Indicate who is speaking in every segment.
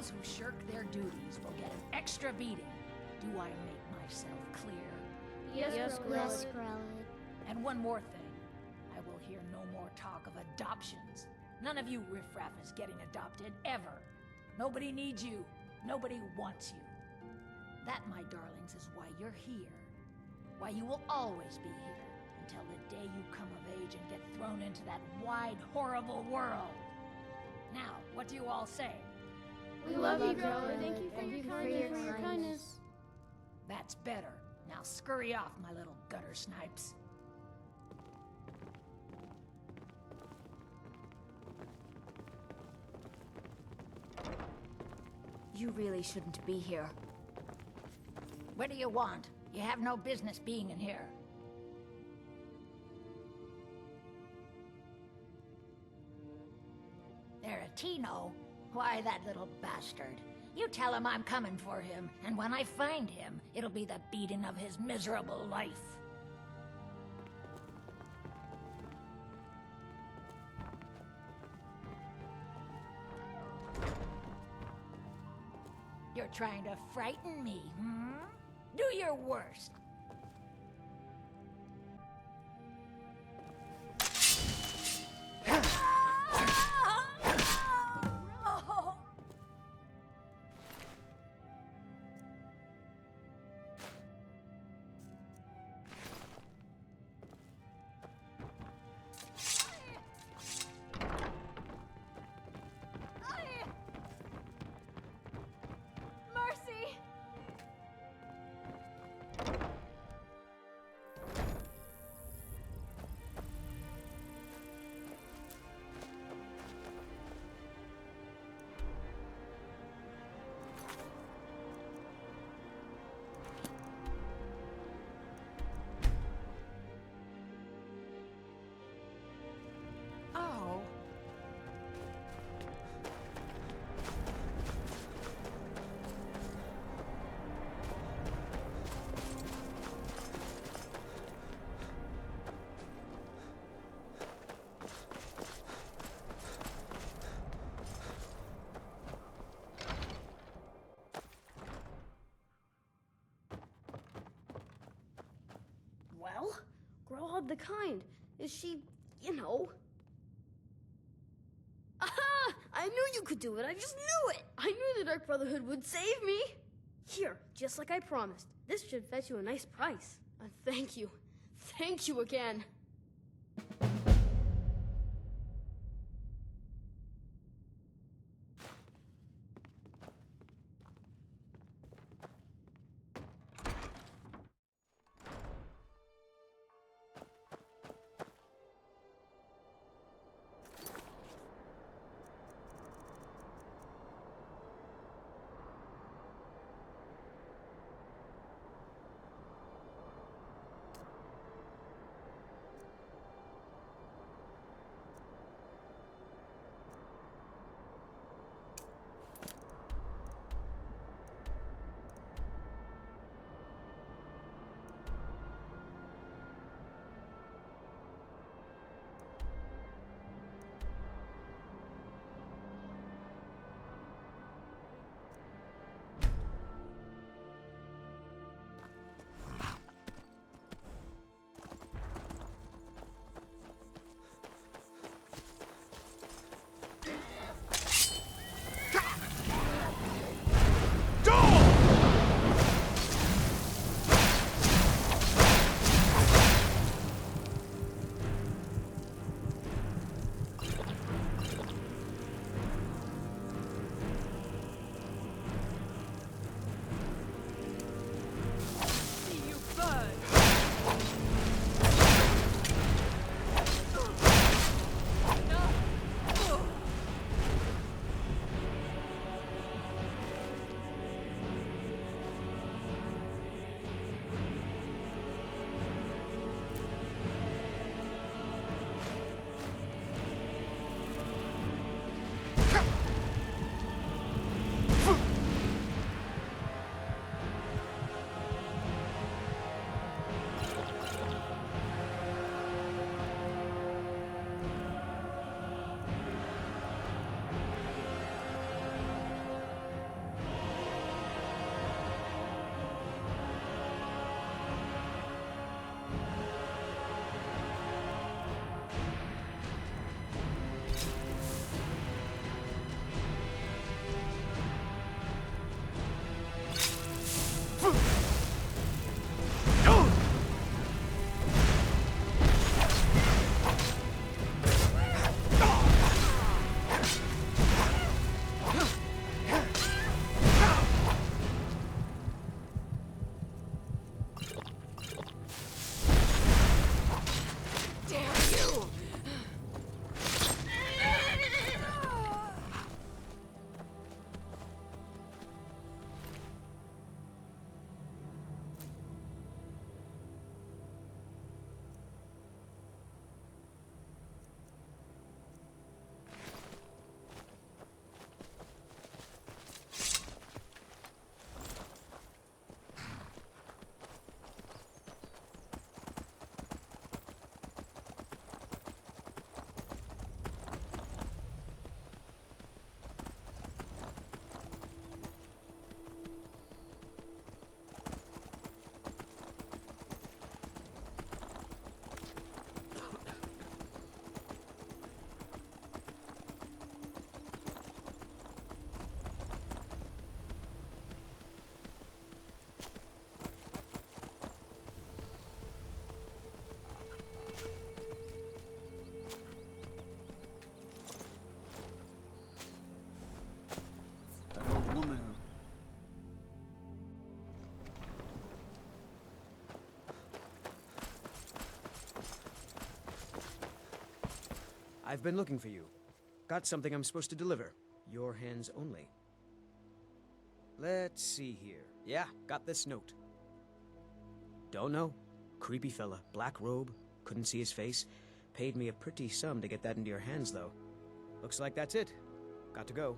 Speaker 1: those who shirk their duties will get an extra beating. Do I make myself clear?
Speaker 2: Yes,
Speaker 3: Yes,
Speaker 2: Grelod.
Speaker 3: Grelod.
Speaker 1: And one more thing. I will hear no more talk of adoptions. None of you riffraff is getting adopted, ever. Nobody needs you. Nobody wants you. That, my darlings, is why you're here. Why you will always be here, until the day you come of age and get thrown into that wide, horrible world. Now, what do you all say?
Speaker 2: We love you, Grelod.
Speaker 3: Grelod.
Speaker 2: Thank you for your kindness.
Speaker 1: That's better. Now scurry off, my little gutter snipes.
Speaker 4: You really shouldn't be here.
Speaker 1: What do you want? You have no business being in here. Tino? Why, that little bastard. You tell him I'm coming for him, and when I find him, it'll be the beating of his miserable life. You're trying to frighten me, hmm? Do your worst.
Speaker 2: Well, Grelod the Kind. Is she, you know... Aha! I knew you could do it. I just knew it. I knew the Dark Brotherhood would save me. Here, just like I promised. This should fetch you a nice price. Thank you. Thank you again.
Speaker 3: I've been looking for you. Got something I'm supposed to deliver. Your hands only. Let's see here. Yeah, got this note. Don't know. Creepy fella, black robe, couldn't see his face. Paid me a pretty sum to get that into your hands, though. Looks like that's it. Got to go.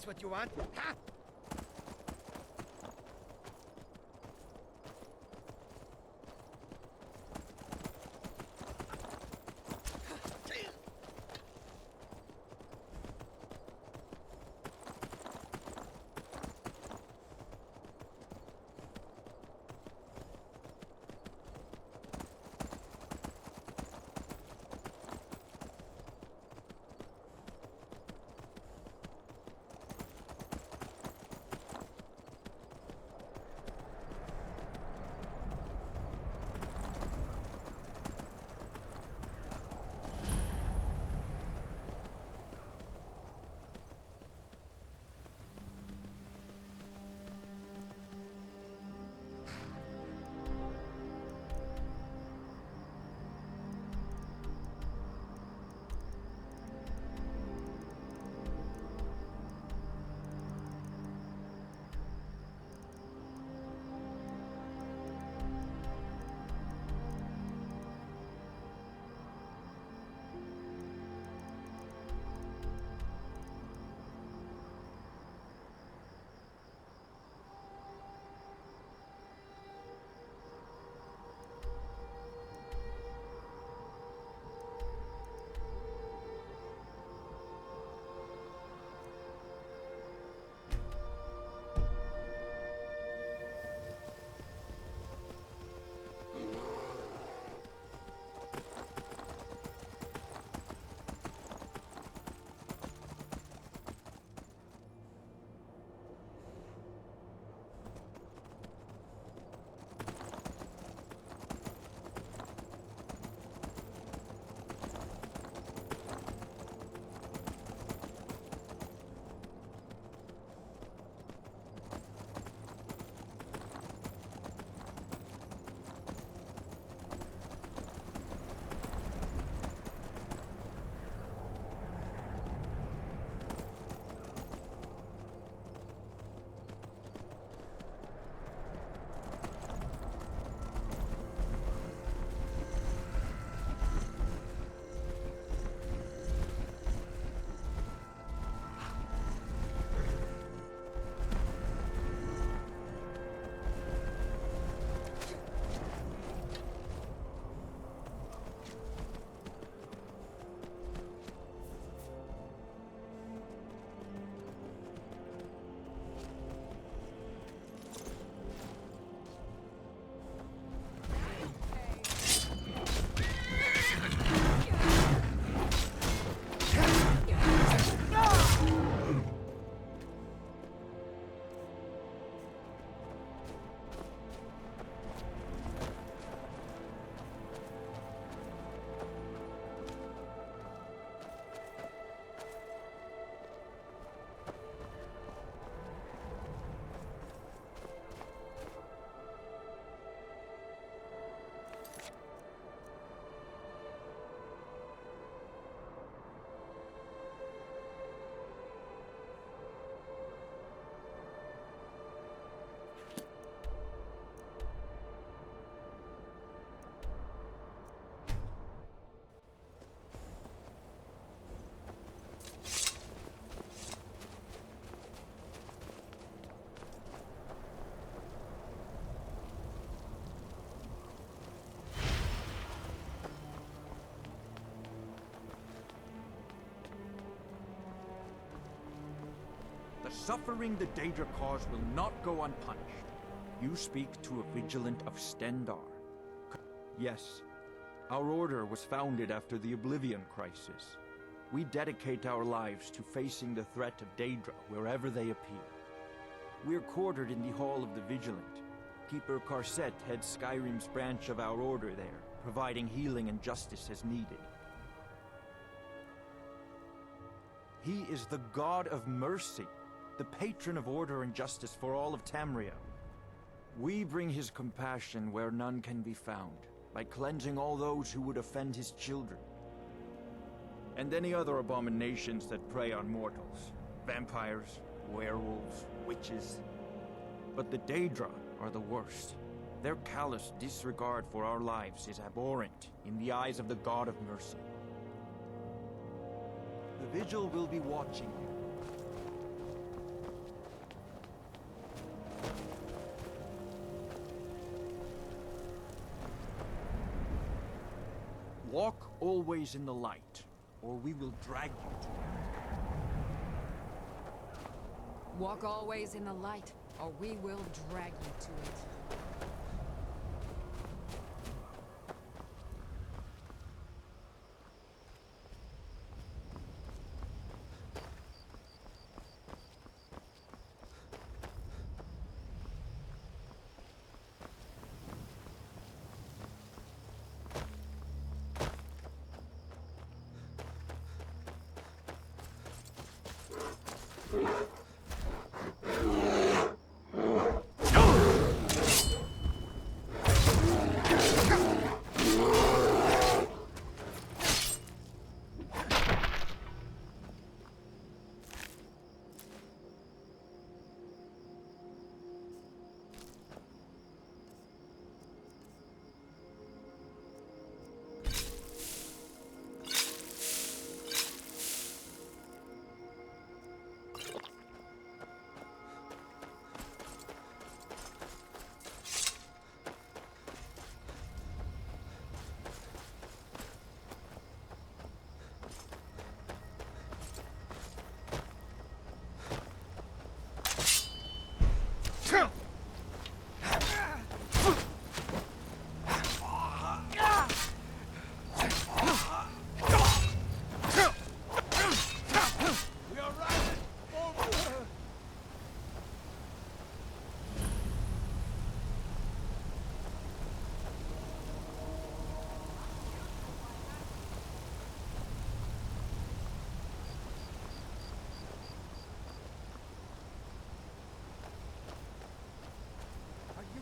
Speaker 5: this what you want? Ha!
Speaker 6: The suffering the Daedra cause will not go unpunished. You speak to a vigilant of Stendarr. Yes, our order was founded after the Oblivion Crisis. We dedicate our lives to facing the threat of Daedra wherever they appear. We're quartered in the Hall of the Vigilant. Keeper Karset heads Skyrim's branch of our order there, providing healing and justice as needed. He is the God of mercy, the patron of order and justice for all of Tamriel. We bring his compassion where none can be found, by cleansing all those who would offend his children. And any other abominations that prey on mortals. Vampires, werewolves, witches. But the Daedra are the worst. Their callous disregard for our lives is abhorrent in the eyes of the God of mercy. The Vigil will be watching you. Always in the light, or we will drag you to it.
Speaker 5: Walk always in the light, or we will drag you to it.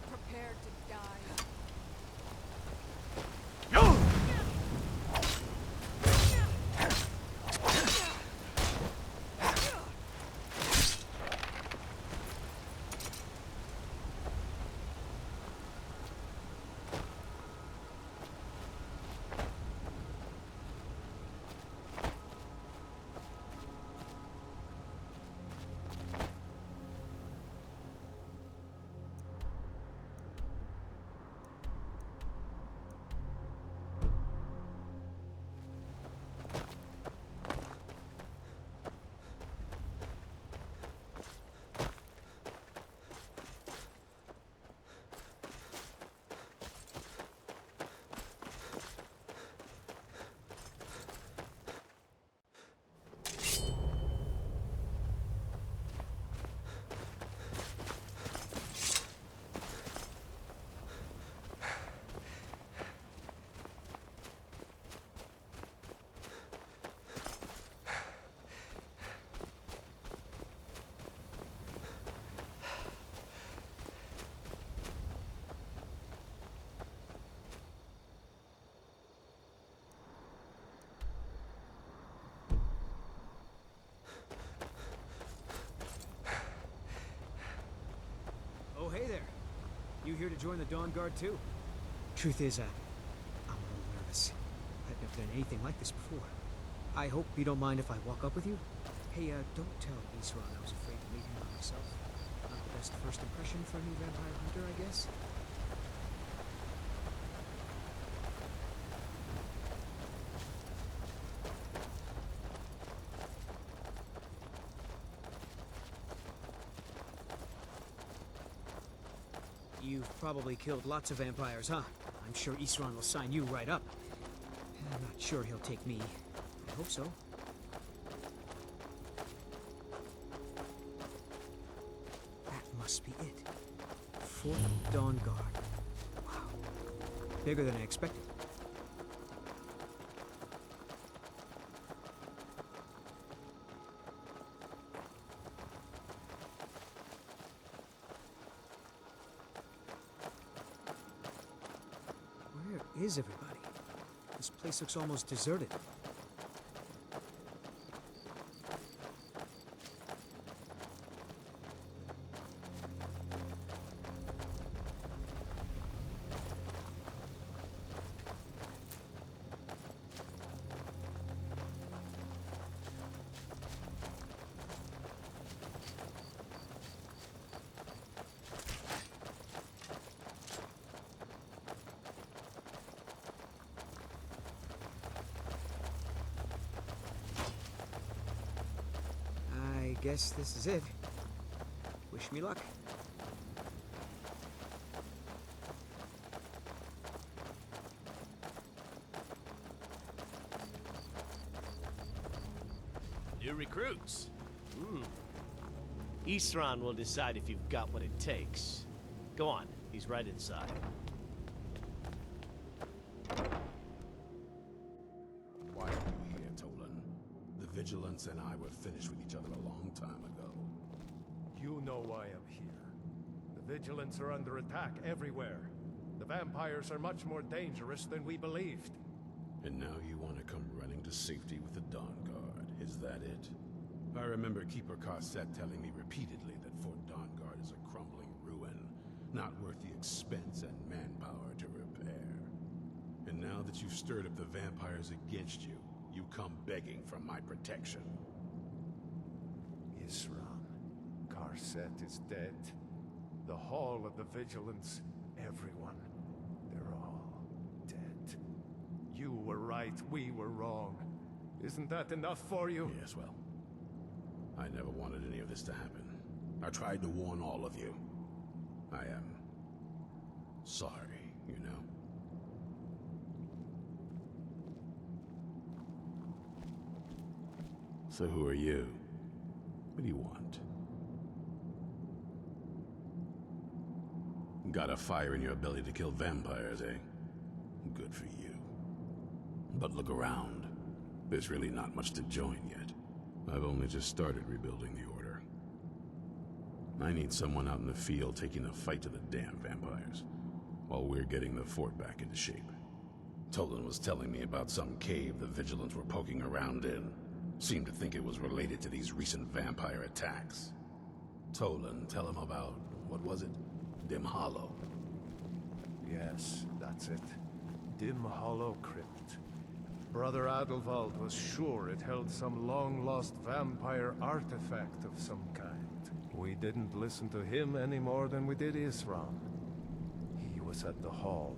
Speaker 5: Prepared to die.
Speaker 3: Oh, hey there. You here to join the Dawnguard too? Truth is, I'm a little nervous. I've never done anything like this before. I hope you don't mind if I walk up with you? Hey, don't tell Isran I was afraid to meet him by myself. Not the best first impression for a new vampire hunter, I guess. You've probably killed lots of vampires, huh? I'm sure Isran will sign you right up. I'm not sure he'll take me. I hope so. That must be it. 4th Dawnguard. Wow. Bigger than I expected. Where is everybody? This place looks almost deserted. guess this is it. Wish me luck.
Speaker 7: New recruits. Isran will decide if you've got what it takes. Go on, he's right inside.
Speaker 8: Why are you here, Tolan? The Vigilance and I were finished with each other a long time ago.
Speaker 9: You know why I'm here. The Vigilants are under attack everywhere. The vampires are much more dangerous than we believed.
Speaker 8: And now you want to come running to safety with the Dawnguard, is that it? I remember Keeper Carset telling me repeatedly that Fort Dawnguard is a crumbling ruin, not worth the expense and manpower to repair. And now that you've stirred up the vampires against you, you come begging for my protection.
Speaker 9: Isran, Carset is dead. The Hall of the Vigilance, everyone, they're all dead. You were right, we were wrong. Isn't that enough for you?
Speaker 8: Yes, well, I never wanted any of this to happen. I tried to warn all of you. I am sorry, you know. So who are you? What do you want? Got a fire in your belly to kill vampires, eh? Good for you. But look around. There's really not much to join yet. I've only just started rebuilding the Order. I need someone out in the field taking the fight to the damn vampires, while we're getting the fort back into shape. Tolan was telling me about some cave the Vigilants were poking around in. Seemed to think it was related to these recent vampire attacks. Tolan, tell him about, what was it? Dimhollow.
Speaker 9: Yes, that's it. Dimhollow Crypt. Brother Adelwald was sure it held some long-lost vampire artifact of some kind. We didn't listen to him any more than we did Isran. He was at the hall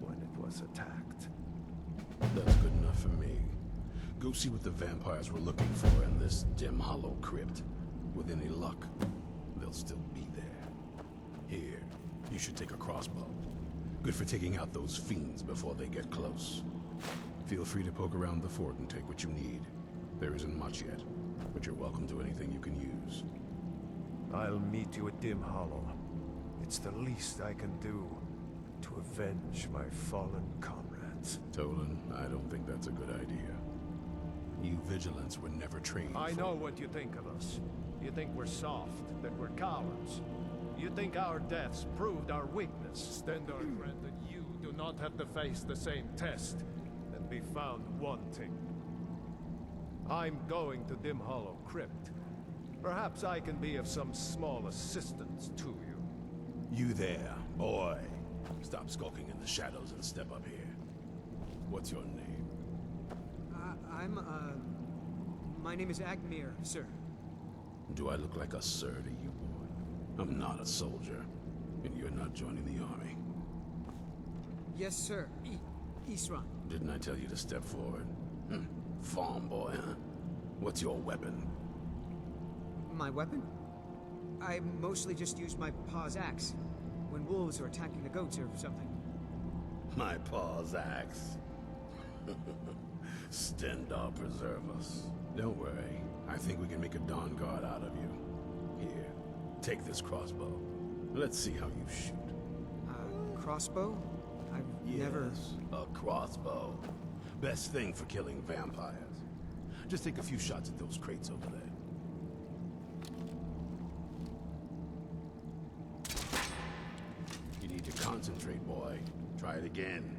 Speaker 9: when it was attacked.
Speaker 8: That's good enough for me. Go see what the vampires were looking for in this Dimhollow Crypt. With any luck, they'll still be there. Here, you should take a crossbow. Good for taking out those fiends before they get close. Feel free to poke around the fort and take what you need. There isn't much yet, but you're welcome to anything you can use.
Speaker 9: I'll meet you at Dimhollow. It's the least I can do to avenge my fallen comrades.
Speaker 8: Tolan, I don't think that's a good idea. You Vigilants were never trained
Speaker 9: I
Speaker 8: for...
Speaker 9: know what you think of us. You think we're soft, that we're cowards. You think our deaths proved our weakness. Stendarr granted you do not have to face the same test and be found wanting. I'm going to Dimhollow Crypt. Perhaps I can be of some small assistance to you.
Speaker 8: You there, boy. Stop skulking in the shadows and step up here. What's your name?
Speaker 3: My name is Agmir, sir.
Speaker 8: Do I look like a sir to you, boy? I'm not a soldier, and you're not joining the army.
Speaker 3: Yes, sir. Isran.
Speaker 8: Didn't I tell you to step forward? Farm boy, huh? What's your weapon?
Speaker 3: My weapon? I mostly just use my paw's axe when wolves are attacking the goats or something.
Speaker 8: My paw's axe. Stendarr preserve us. Don't worry. I think we can make a Dawnguard out of you. Here, take this crossbow. Let's see how you shoot.
Speaker 3: Crossbow? I've never...
Speaker 8: a crossbow. Best thing for killing vampires. Just take a few shots at those crates over there. You need to concentrate, boy. Try it again.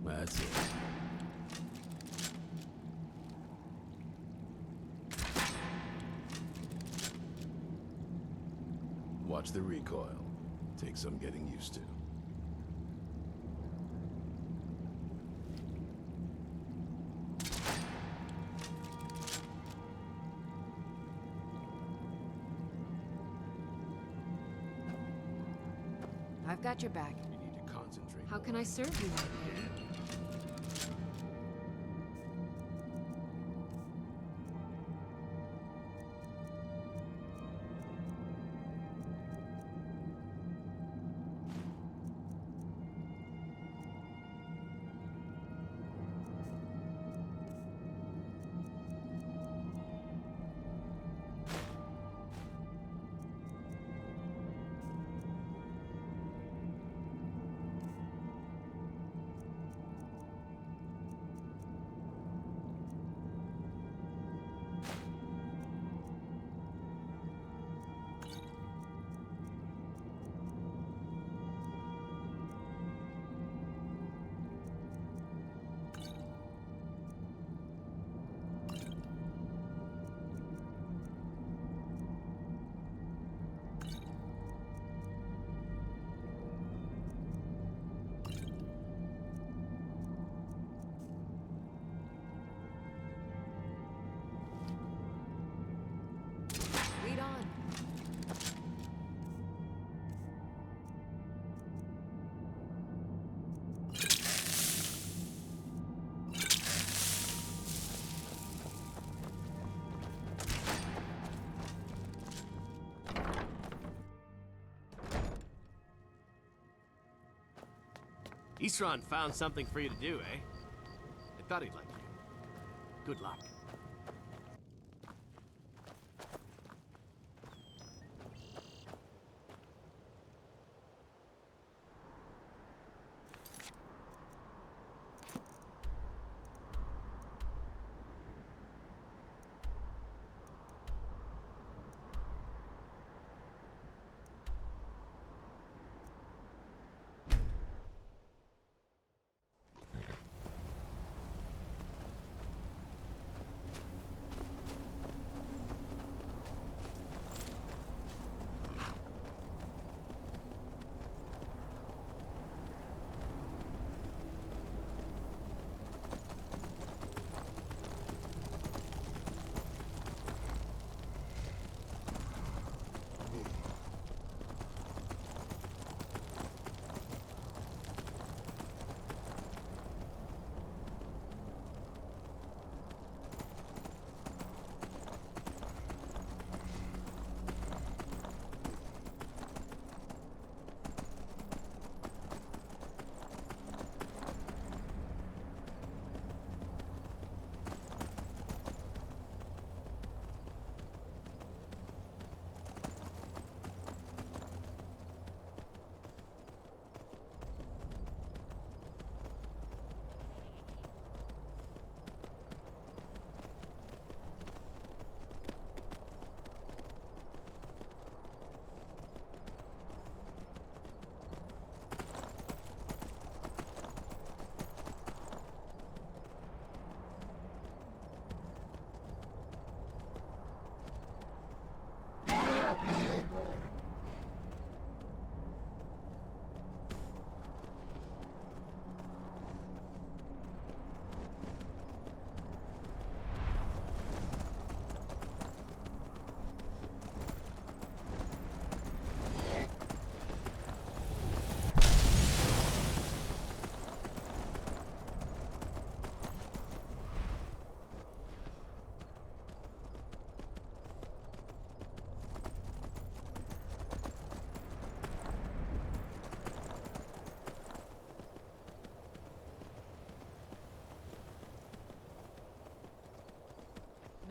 Speaker 8: That's it. Watch the recoil. Take some getting used to.
Speaker 5: I've got your back.
Speaker 8: You need to concentrate.
Speaker 5: How can I serve you, my lady? Lead on.
Speaker 7: Isran found something for you to do, eh? I thought he'd like you. Good luck.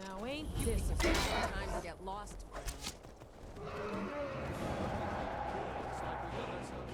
Speaker 5: Now ain't this a good time to get lost, friend?
Speaker 9: Looks like we got ourselves a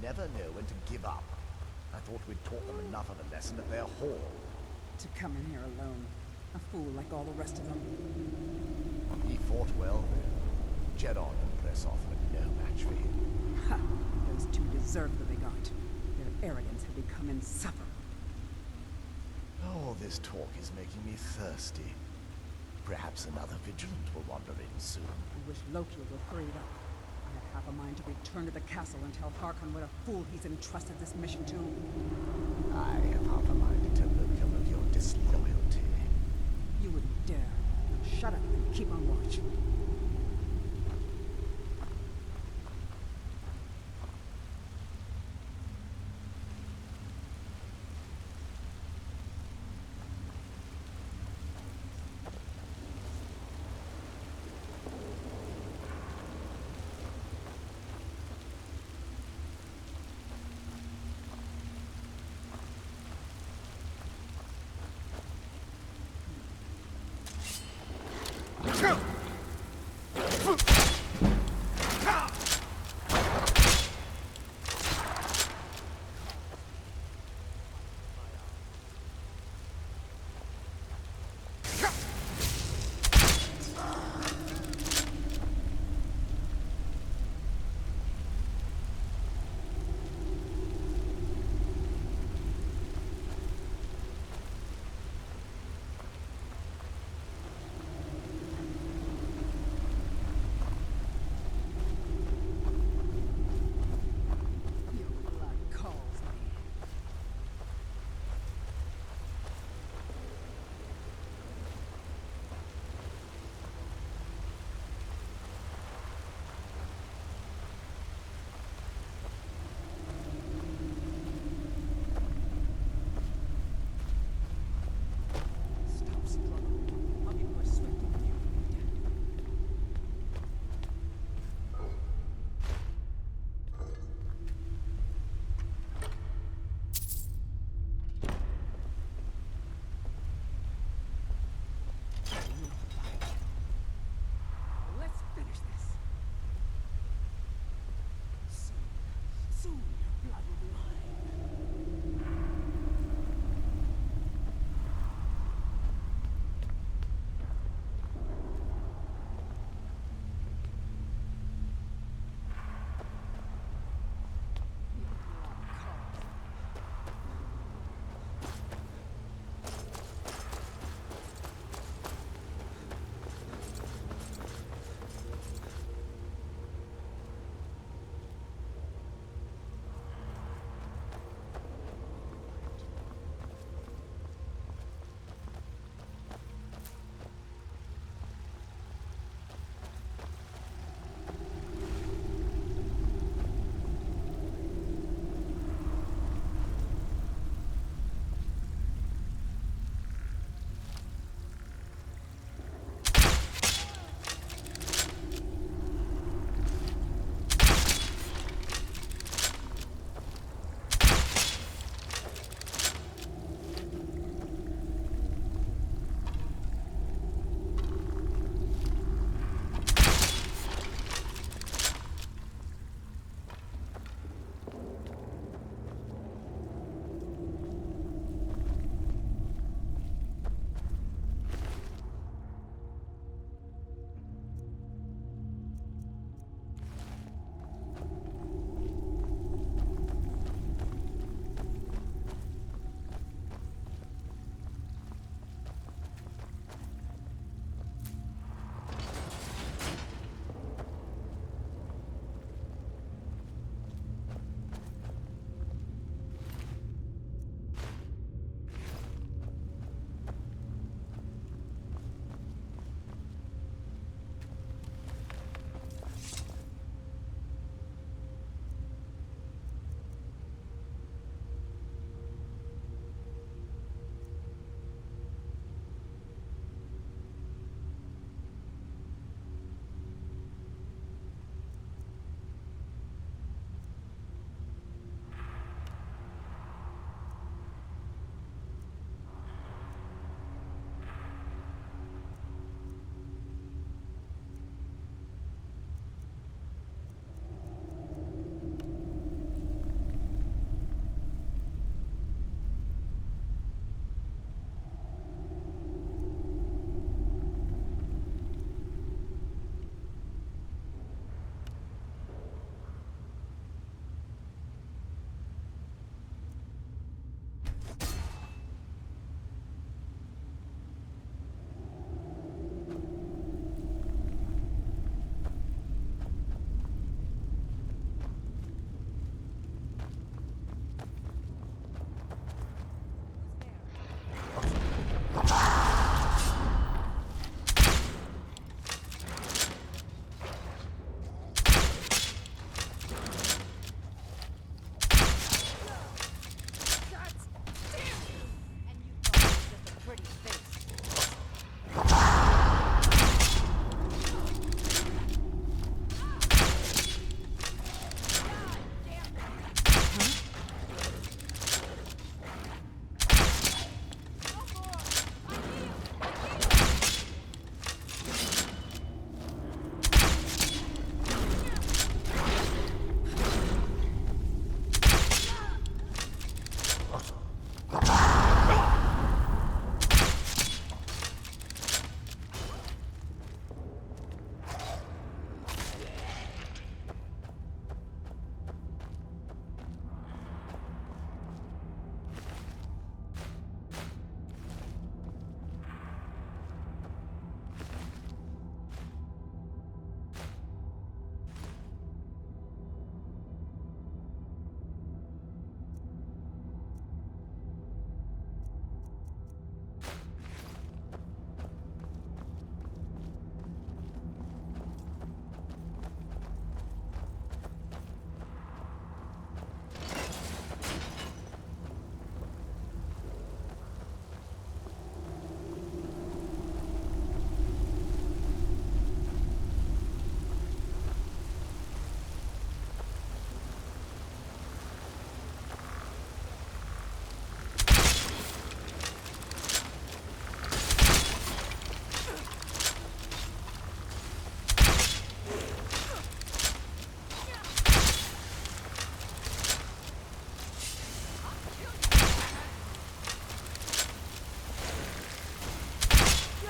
Speaker 10: never know when to give up. I thought we'd taught them enough of a lesson at their hall.
Speaker 11: To come in here alone. A fool like all the rest of them.
Speaker 10: He fought well, though. Jurard and Pressoff were no match for him.
Speaker 11: Ha! Those two deserved what they got. Their arrogance had become insufferable.
Speaker 10: Oh, this talk is making me thirsty. Perhaps another vigilant will wander in soon.
Speaker 11: I wish Loki would hurry it up. I have half a mind to return to the castle and tell Harkon what a fool he's entrusted this mission to.
Speaker 10: I have half a mind to tell Loki of your disloyalty.
Speaker 11: You wouldn't dare. Now shut up and keep on watch.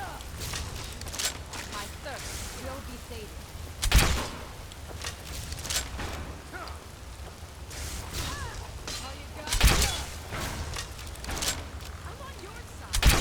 Speaker 5: My thirst will be sated. All you got? I'm on your side.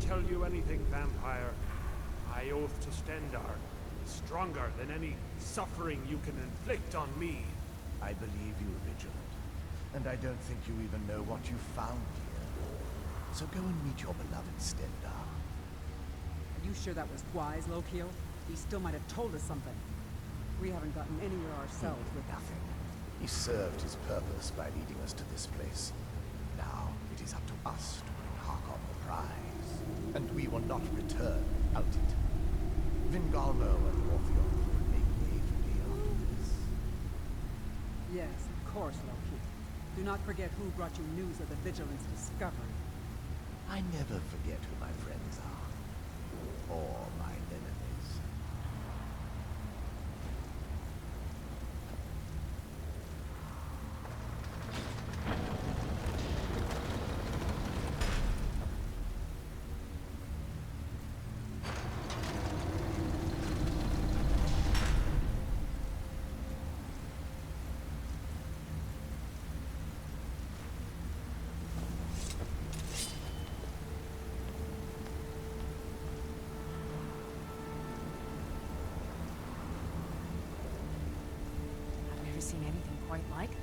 Speaker 12: tell you anything, vampire. My oath to Stendarr is stronger than any suffering you can inflict on me.
Speaker 10: I believe you, Vigilant. And I don't think you even know what you found here. So go and meet your beloved Stendarr.
Speaker 11: Are you sure that was wise, Lokil? He still might have told us something. We haven't gotten anywhere ourselves with
Speaker 10: Nothing. He served his purpose by leading us to this place. Now it is up to us to bring Harkon the prize. And we will not return without it. Vingalmo and Orpheon will make way for me after this.
Speaker 11: Yes, of course, Loki. Do not forget who brought you news of the Vigilance discovery.
Speaker 10: I never forget who my friends are. Or my enemies.
Speaker 5: I've never seen anything quite like that.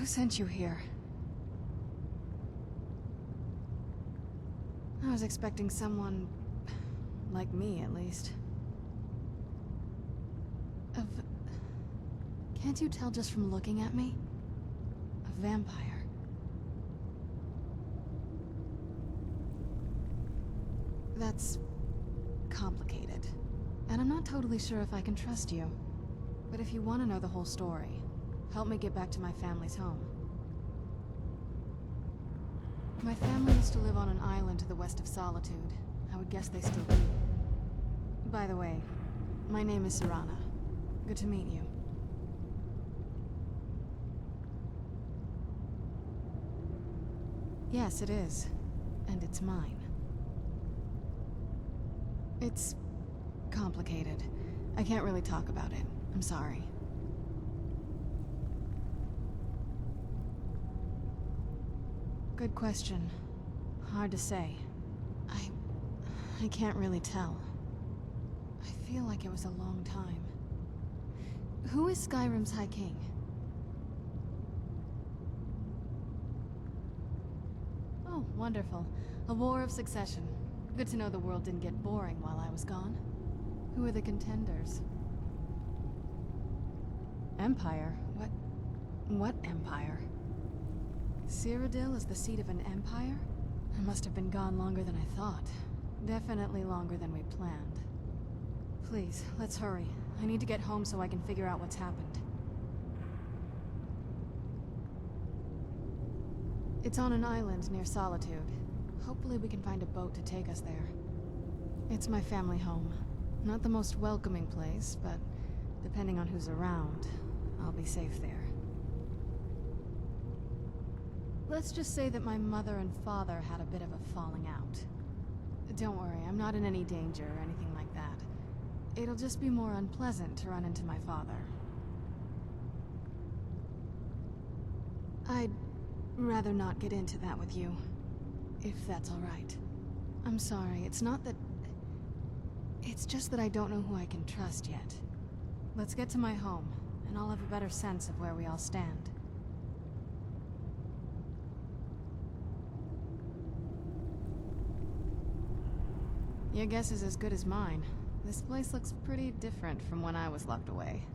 Speaker 13: Who sent you here? I was expecting someone... like me, at least. Can't you tell just from looking at me? A vampire. That's... complicated. And I'm not totally sure if I can trust you. But if you want to know the whole story, help me get back to my family's home. My family used to live on an island to the west of Solitude. I would guess they still do. By the way, my name is Serana. Good to meet you. Yes, it is. And it's mine. It's... complicated. I can't really talk about it. I'm sorry. Good question. Hard to say. I can't really tell. I feel like it was a long time. Who is Skyrim's High King? Oh, wonderful. A war of succession. Good to know the world didn't get boring while I was gone. Who are the contenders? Empire? What empire? Cyrodiil is the seat of an empire? I must have been gone longer than I thought. Definitely longer than we planned. Please, let's hurry. I need to get home so I can figure out what's happened. It's on an island near Solitude. Hopefully we can find a boat to take us there. It's my family home. Not the most welcoming place, but depending on who's around, I'll be safe there. Let's just say that my mother and father had a bit of a falling out. Don't worry, I'm not in any danger or anything like that. It'll just be more unpleasant to run into my father. I'd rather not get into that with you, if that's all right. I'm sorry, it's not that... It's just that I don't know who I can trust yet. Let's get to my home, and I'll have a better sense of where we all stand. Your guess is as good as mine. This place looks pretty different from when I was locked away.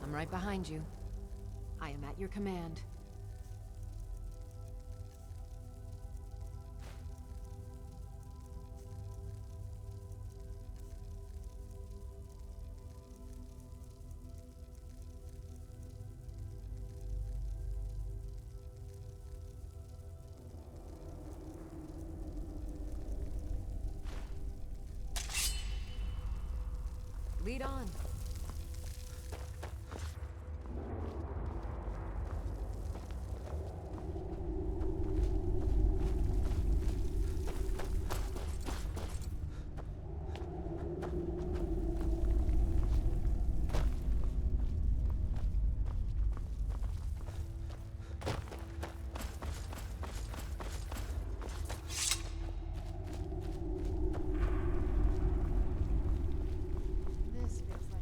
Speaker 5: I'm right behind you. I am at your command. Lead on.
Speaker 13: This feels like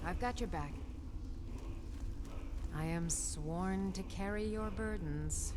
Speaker 5: I've got your back. I am sworn to carry your burdens.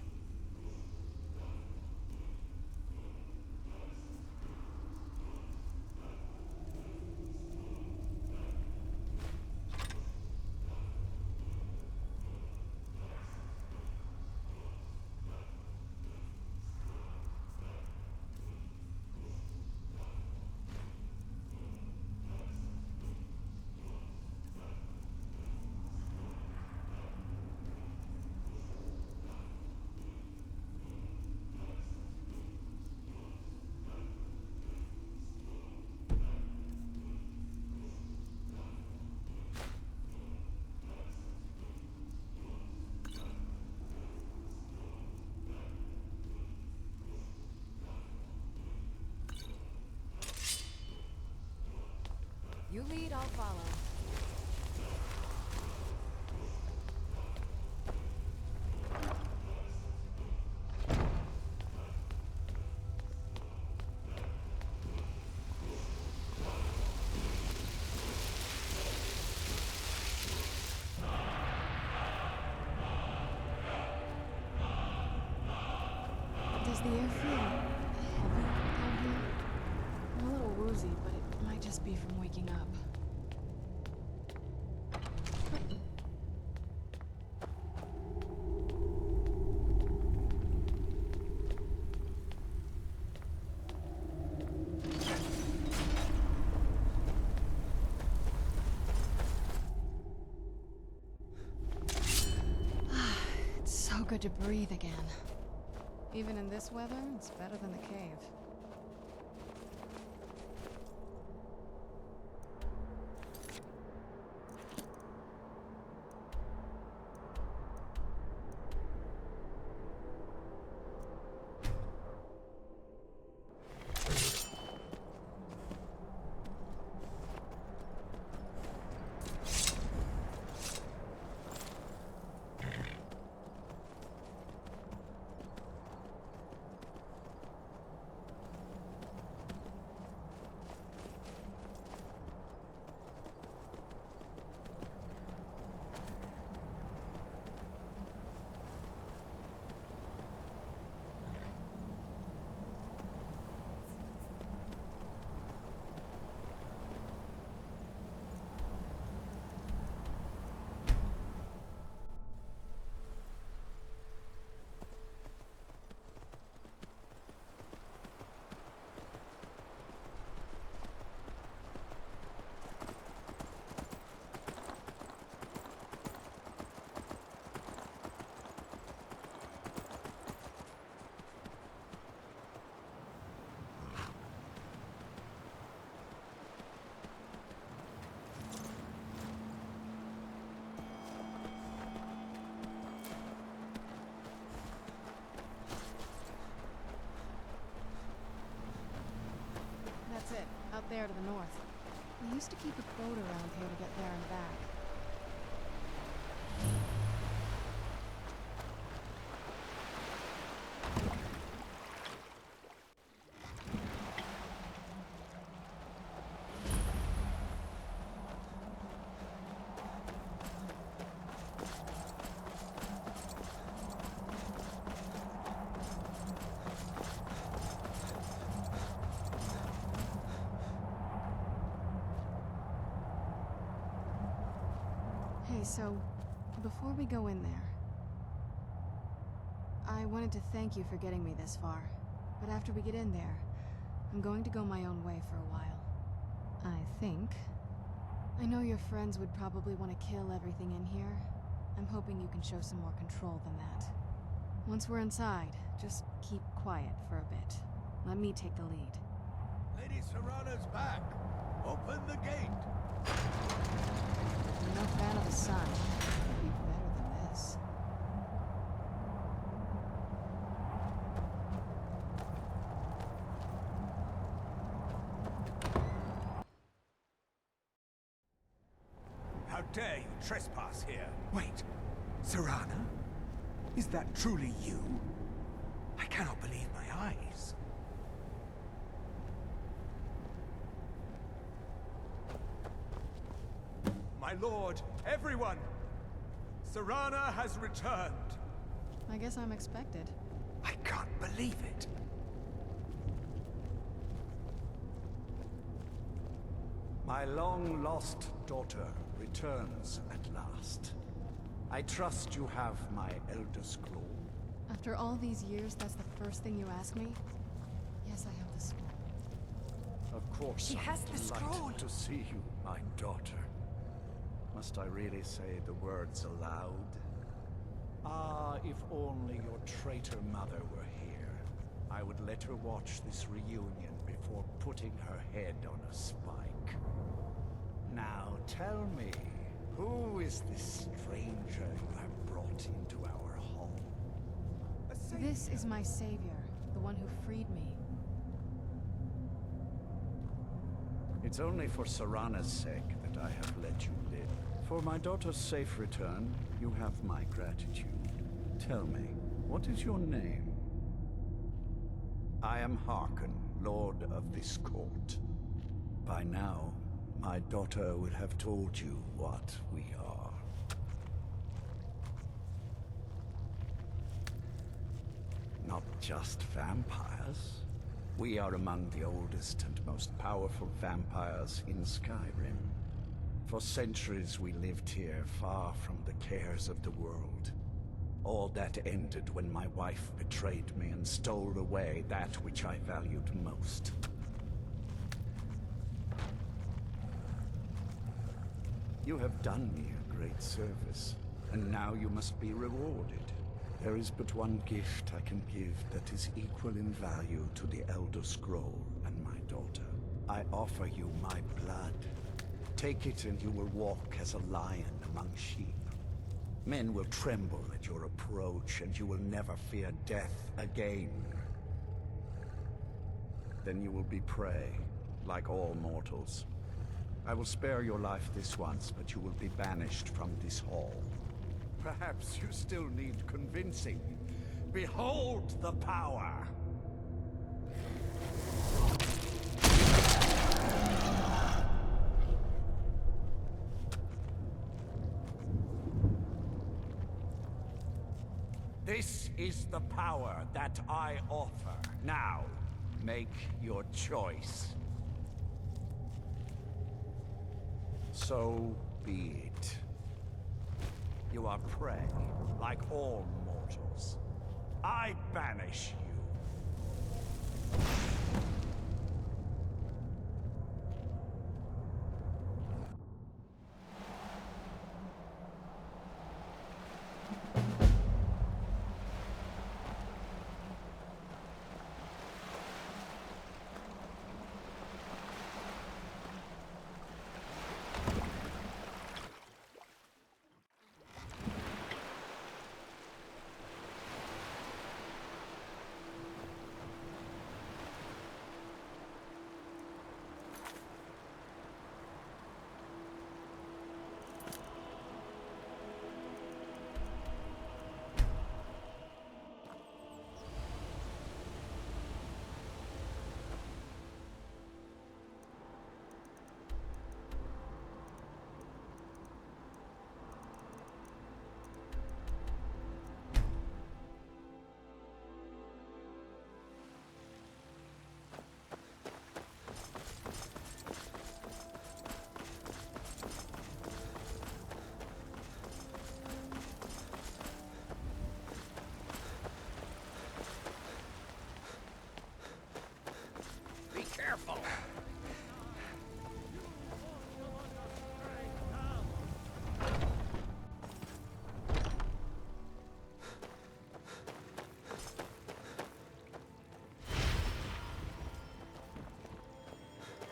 Speaker 5: You lead, I'll follow.
Speaker 13: Does the air feel heavy out here? I'm a little woozy, but it might just be from waking up. It's so good to breathe again. Even in this weather, it's better than the cave. That's it, out there to the north. We used to keep a boat around here to get there and back. Hey, so, before we go in there, I wanted to thank you for getting me this far, but after we get in there, I'm going to go my own way for a while. I think. I know your friends would probably want to kill everything in here. I'm hoping you can show some more control than that. Once we're inside, just keep quiet for a bit. Let me take the lead.
Speaker 10: Lady Serana's back. Open the gate.
Speaker 13: I'm no fan of the sun. It could be better than this.
Speaker 10: How dare you trespass here? Wait, Serana? Is that truly you? I cannot believe my eyes.
Speaker 14: My lord, everyone! Serana has returned!
Speaker 13: I guess I'm expected.
Speaker 10: I can't believe it. My long-lost daughter returns at last. I trust you have my Elder Scroll.
Speaker 13: After all these years, that's the first thing you ask me? Yes, I have the scroll.
Speaker 10: Of course,
Speaker 13: He has
Speaker 10: I'm
Speaker 13: the scroll.
Speaker 10: delighted to see you, my daughter. Must I really say the words aloud? Ah, if only your traitor mother were here. I would let her watch this reunion before putting her head on a spike. Now tell me, who is this stranger you have brought into our home?
Speaker 13: This is my savior, the one who freed me.
Speaker 10: It's only for Serana's sake that I have let you live. For my daughter's safe return, you have my gratitude. Tell me, what is your name? I am Harkon, Lord of this court. By now, my daughter will have told you what we are. Not just vampires. We are among the oldest and most powerful vampires in Skyrim. For centuries we lived here, far from the cares of the world. All that ended when my wife betrayed me and stole away that which I valued most. You have done me a great service, and now you must be rewarded. There is but one gift I can give that is equal in value to the Elder Scroll and my daughter. I offer you my blood. Take it and you will walk as a lion among sheep. Men will tremble at your approach, and you will never fear death again. Then you will be prey, like all mortals. I will spare your life this once, but you will be banished from this hall. Perhaps you still need convincing. Behold the power! This is the power that I offer. Now, make your choice. So be it. You are prey, like all mortals. I banish you.
Speaker 7: Careful!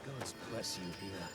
Speaker 3: Gods bless you here.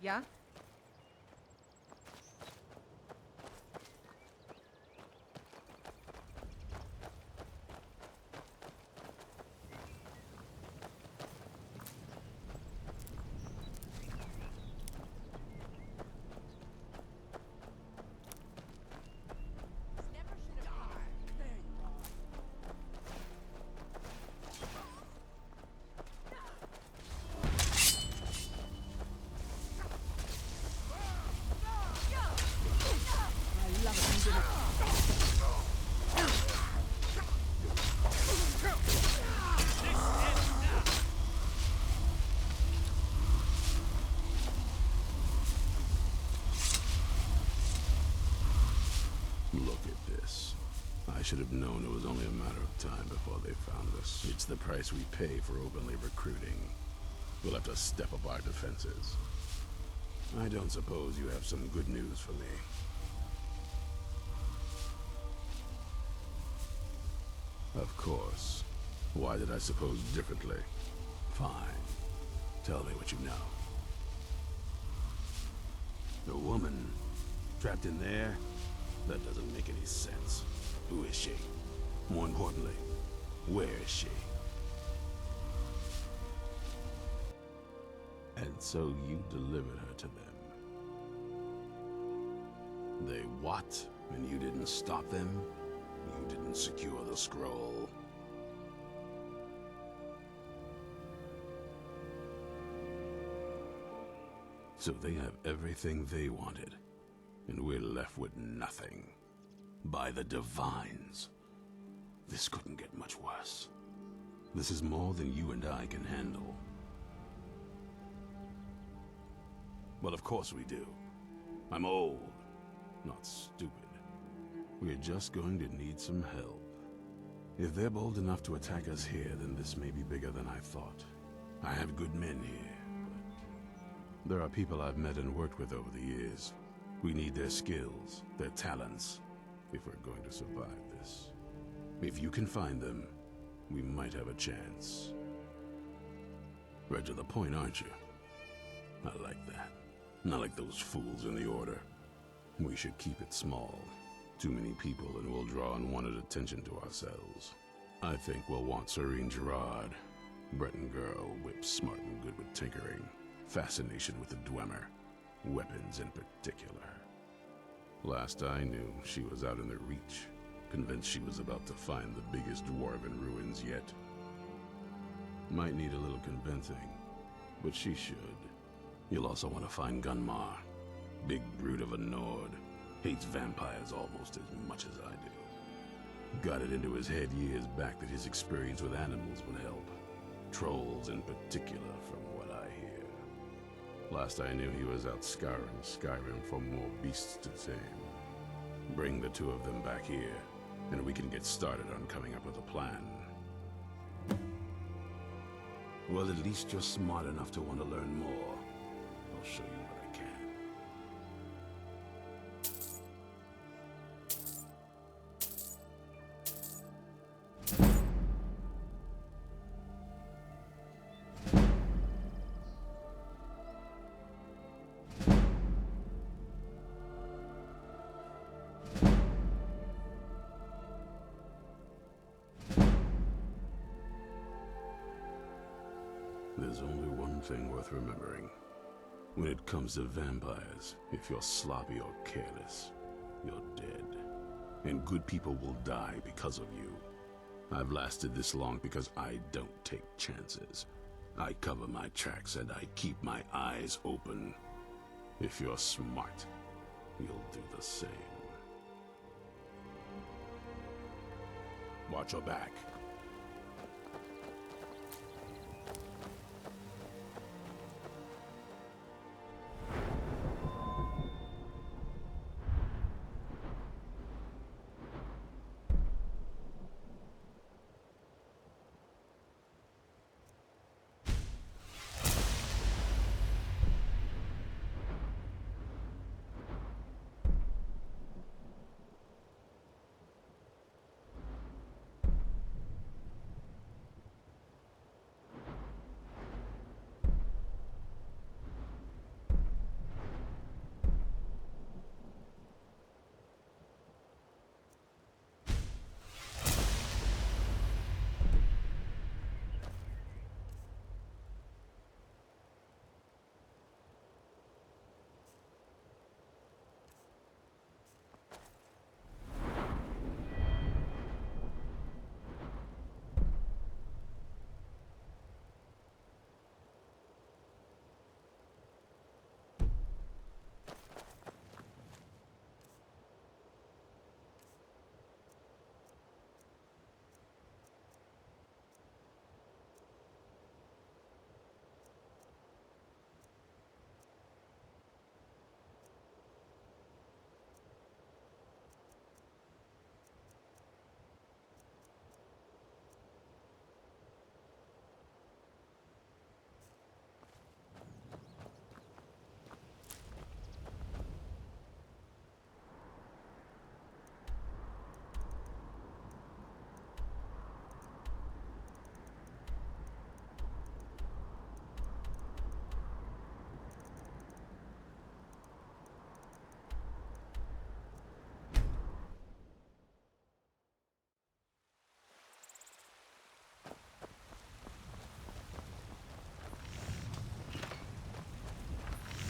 Speaker 15: Yeah?
Speaker 8: Look at this. I should have known it was only a matter of time before they found us. It's the price we pay for openly recruiting. We'll have to step up our defenses. I don't suppose you have some good news for me. Of course. Why did I suppose differently? Fine. Tell me what you know. The woman trapped in there? That doesn't make any sense. Who is she? More importantly, where is she? And so you delivered her to them. They what? And you didn't stop them? You didn't secure the scroll? So they have everything they wanted, and we're left with nothing. By the Divines. This couldn't get much worse. This is more than you and I can handle. Well, of course we do. I'm old, not stupid. We're just going to need some help. If they're bold enough to attack us here, then this may be bigger than I thought. I have good men here, but there are people I've met and worked with over the years. We need their skills, their talents, if we're going to survive this. If you can find them, we might have a chance. Right to the point, aren't you? I like that. Not like those fools in the Order. We should keep it small. Too many people and we'll draw unwanted attention to ourselves. I think we'll want Sorin Jurard. Breton girl, whip smart and good with tinkering. Fascination with the Dwemer. Weapons in particular. Last I knew, she was out in the Reach, convinced she was about to find the biggest dwarven ruins yet. Might need a little convincing, but she should. You'll also want to find Gunmar. Big brute of a Nord. Hates vampires almost as much as I do. Got it into his head years back that his experience with animals would help. Trolls in particular, from what I hear. Last I knew, he was out scouring Skyrim for more beasts to tame. Bring the two of them back here, and we can get started on coming up with a plan. Well, at least you're smart enough to want to learn more. I'll show you what I can. There's only one thing worth remembering. When it comes to vampires, if you're sloppy or careless, you're dead. And good people will die because of you. I've lasted this long because I don't take chances. I cover my tracks and I keep my eyes open. If you're smart, you'll do the same. Watch your back.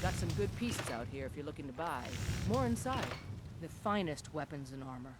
Speaker 15: Got some good pieces out here if you're looking to buy. More inside. The finest weapons and armor.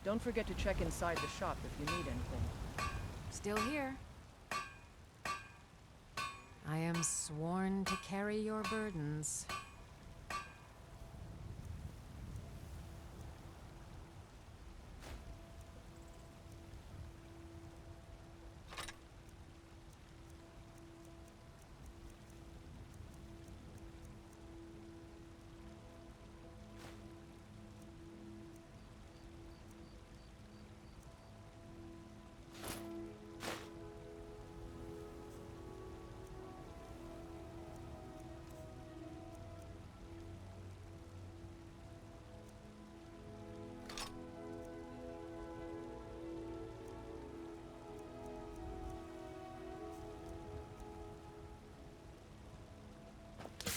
Speaker 15: Don't forget to check inside the shop if you need anything.
Speaker 5: Still here. I am sworn to carry your burdens.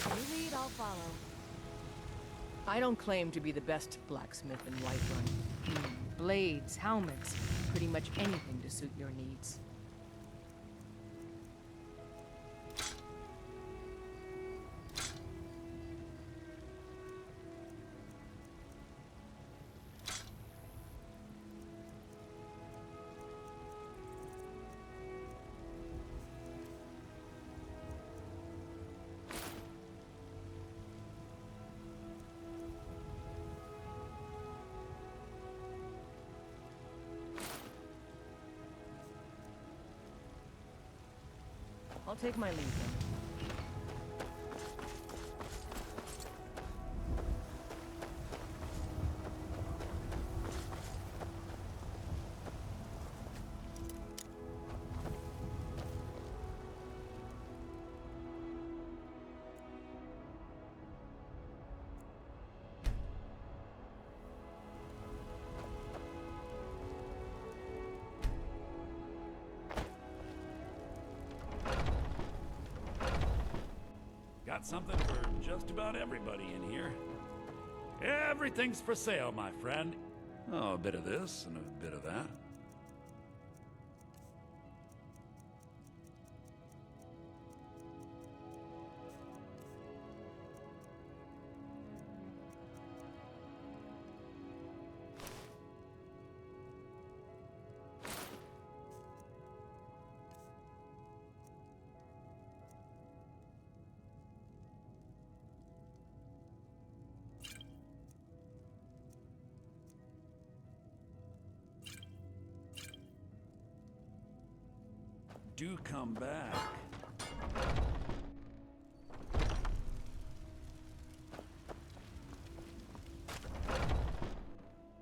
Speaker 5: You lead, I'll follow.
Speaker 15: I don't claim to be the best blacksmith in Whiterun. Blades, helmets, pretty much anything to suit your needs. I'll take my leave then.
Speaker 16: Got something for just about everybody in here. Everything's for sale, my friend. Oh, a bit of this and a bit of that. Do come back.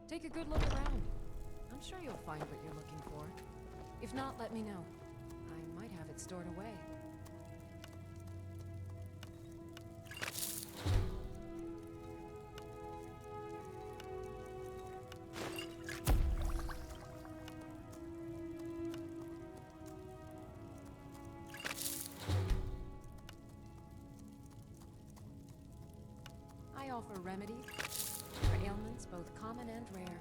Speaker 5: Take a good look around. I'm sure you'll find what you're looking for. If not, let me know. I might have it stored away. I offer remedy for ailments both common and rare.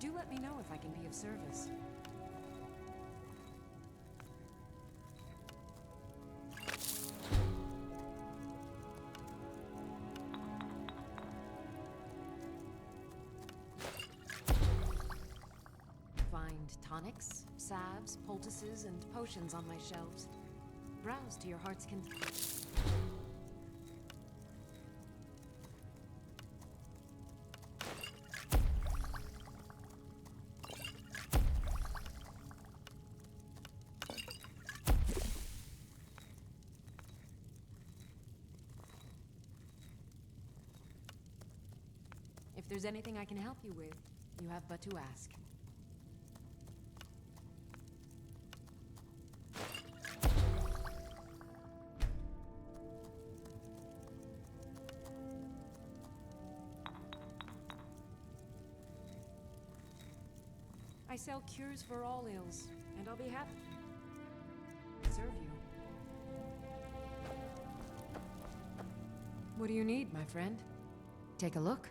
Speaker 5: Do let me know if I can be of service. Find tonics, salves, poultices, and potions on my shelves. Browse to your heart's content. If there's anything I can help you with, you have but to ask. I sell cures for all ills, and I'll be happy to serve you. What do you need, my friend? Take a look.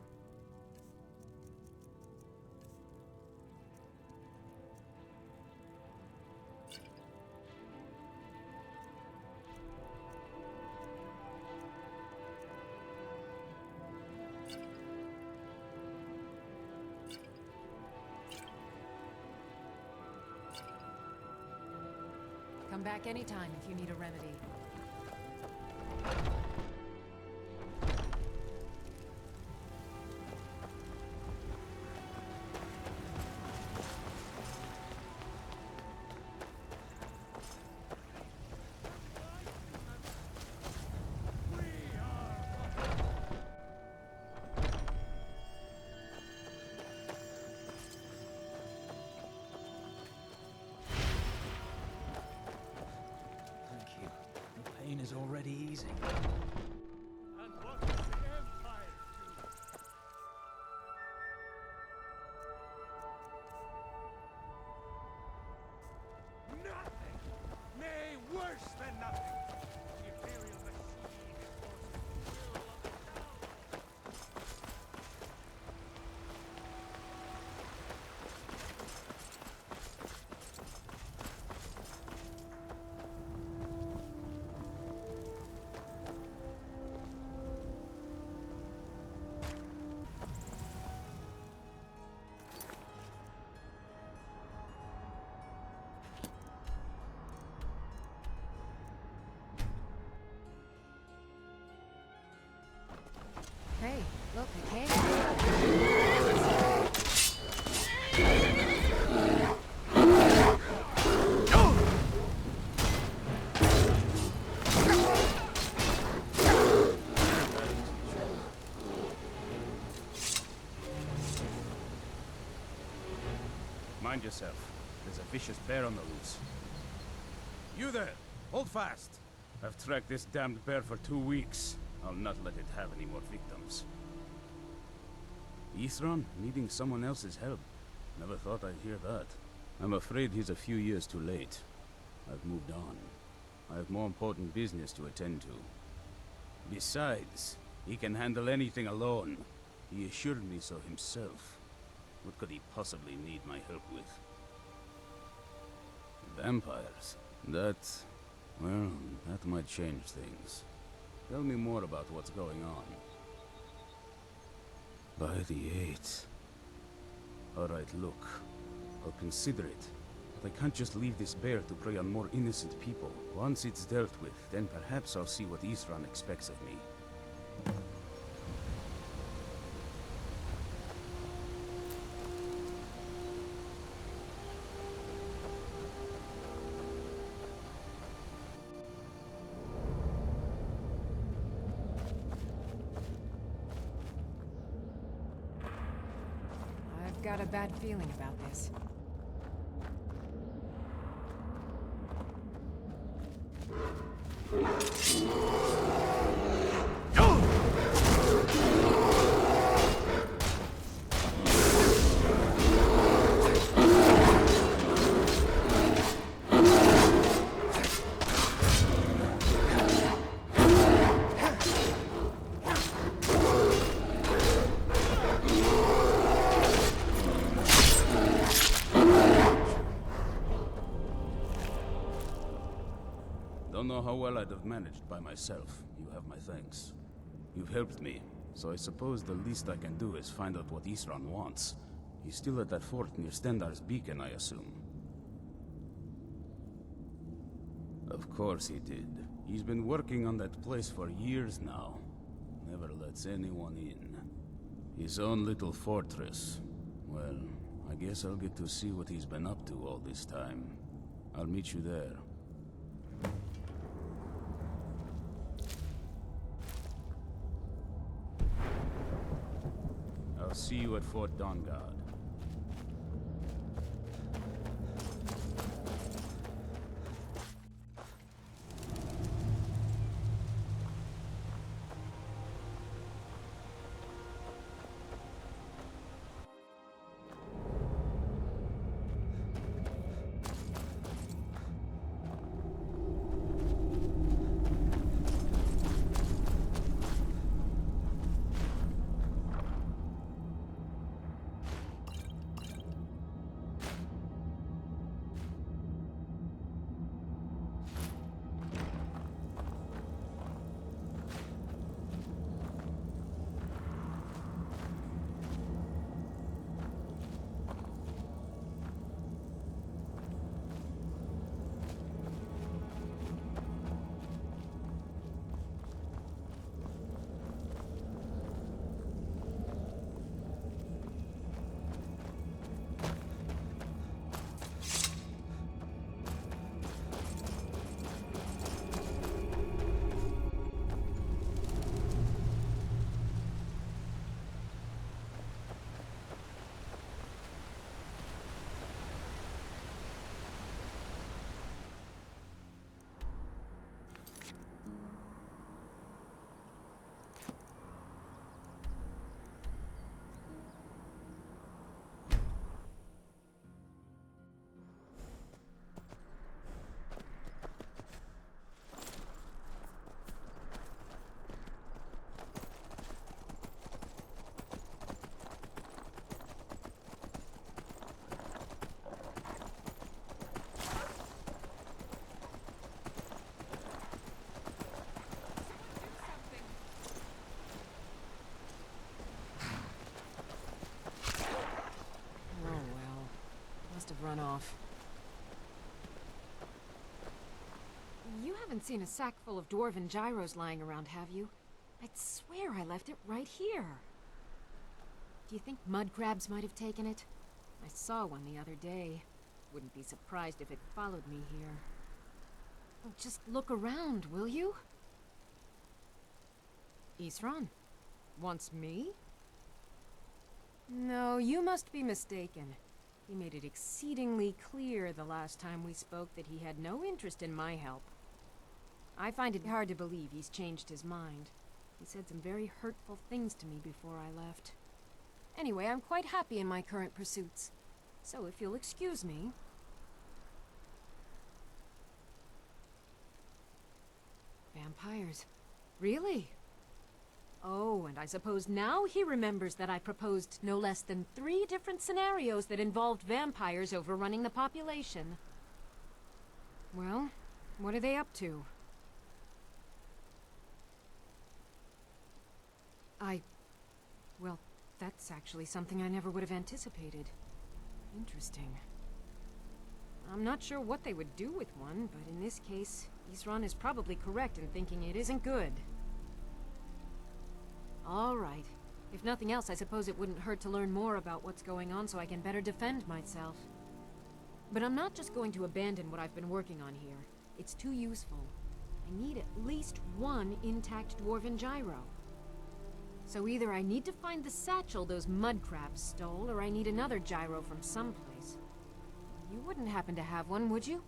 Speaker 5: Come back anytime if you need a remedy.
Speaker 3: Is already easing.
Speaker 9: And what does the Empire do? Nothing! Nay, worse than nothing! The Imperial machine is forcing the will of the town.
Speaker 5: Hey, look, I came.
Speaker 17: Mind yourself. There's a vicious bear on the loose. You there! Hold fast! I've tracked this damned bear for 2 weeks. I'll not let it have any more victims. Isran needing someone else's help. Never thought I'd hear that. I'm afraid he's a few years too late. I've moved on. I have more important business to attend to. Besides, he can handle anything alone. He assured me so himself. What could he possibly need my help with? Vampires? Well, that might change things. Tell me more about what's going on. By the 8th. Alright, look. I'll consider it. But I can't just leave this bear to prey on more innocent people. Once it's dealt with, then perhaps I'll see what Isran expects of me.
Speaker 5: I've got a bad feeling about this.
Speaker 17: Don't know how well I'd have managed by myself. You have my thanks. You've helped me, so I suppose the least I can do is find out what Isran wants. He's still at that fort near Stendarr's beacon, I assume. Of course he did. He's been working on that place for years now. Never lets anyone in. His own little fortress. Well, I guess I'll get to see what he's been up to all this time. I'll meet you there. I'll see you at Fort Dawnguard.
Speaker 5: run off. You haven't seen a sack full of dwarven gyros lying around, have you? I'd swear I left it right here. Do you think mud crabs might have taken it? I saw one the other day. Wouldn't be surprised if it followed me here. Oh, just look around, will you? Isran? Wants me? No, you must be mistaken. He made it exceedingly clear the last time we spoke that he had no interest in my help. I find it hard to believe he's changed his mind. He said some very hurtful things to me before I left. Anyway, I'm quite happy in my current pursuits. So if you'll excuse me... Vampires. Really? Oh, and I suppose now he remembers that I proposed no less than 3 different scenarios that involved vampires overrunning the population. Well, what are they up to? Well, that's actually something I never would have anticipated. Interesting. I'm not sure what they would do with one, but in this case, Isran is probably correct in thinking it isn't good. All right. If nothing else, I suppose it wouldn't hurt to learn more about what's going on so I can better defend myself. But I'm not just going to abandon what I've been working on here. It's too useful. I need at least 1 intact dwarven gyro. So either I need to find the satchel those mud crabs stole, or I need another gyro from someplace. You wouldn't happen to have one, would you?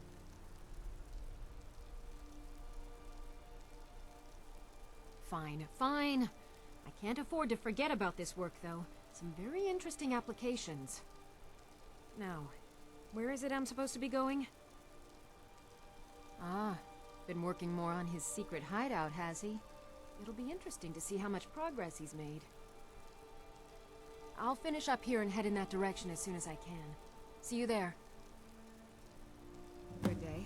Speaker 5: Fine, fine. I can't afford to forget about this work, though. Some very interesting applications. Now, where is it I'm supposed to be going? Ah, been working more on his secret hideout, has he? It'll be interesting to see how much progress he's made. I'll finish up here and head in that direction as soon as I can. See you there. Good day.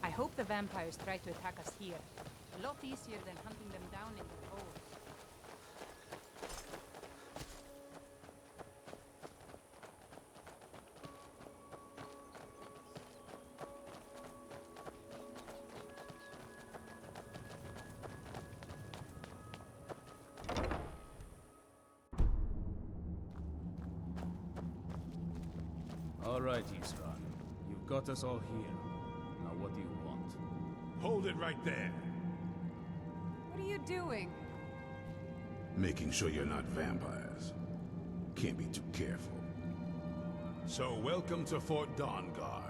Speaker 18: I hope the vampires try to attack us here. A lot easier than hunting them down in the cold.
Speaker 17: All right, Isran. You've got us all here. Now what do you want?
Speaker 16: Hold it right there.
Speaker 5: What are you doing?
Speaker 8: Making sure you're not vampires. Can't be too careful.
Speaker 16: So welcome to Fort Dawnguard.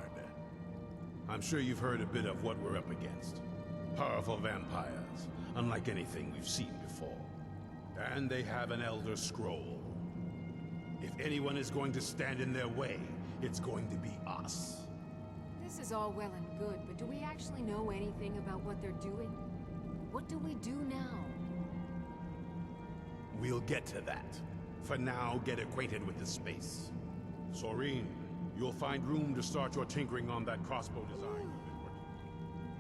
Speaker 8: I'm sure you've heard a bit of what we're up against. Powerful vampires, unlike anything we've seen before. And they have an Elder Scroll. If anyone is going to stand in their way, it's going to be us.
Speaker 5: This is all well and good, but do we actually know anything about what they're doing? What do we do now?
Speaker 8: We'll get to that. For now, get acquainted with the space. Sorin, you'll find room to start your tinkering on that crossbow design you've been working on.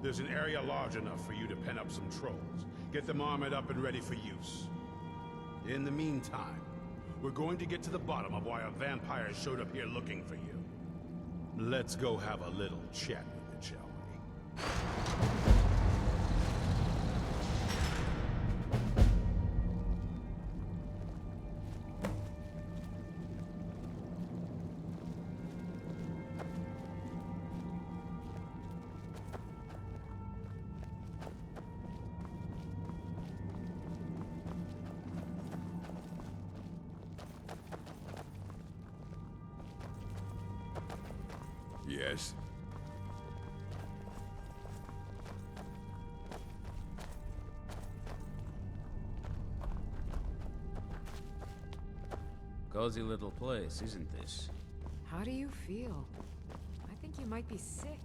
Speaker 8: There's an area large enough for you to pen up some trolls. Get them armored up and ready for use. In the meantime, we're going to get to the bottom of why a vampire showed up here looking for you. Let's go have a little chat with it, shall we? Yes?
Speaker 17: Cozy little place, isn't this?
Speaker 5: How do you feel? I think you might be sick.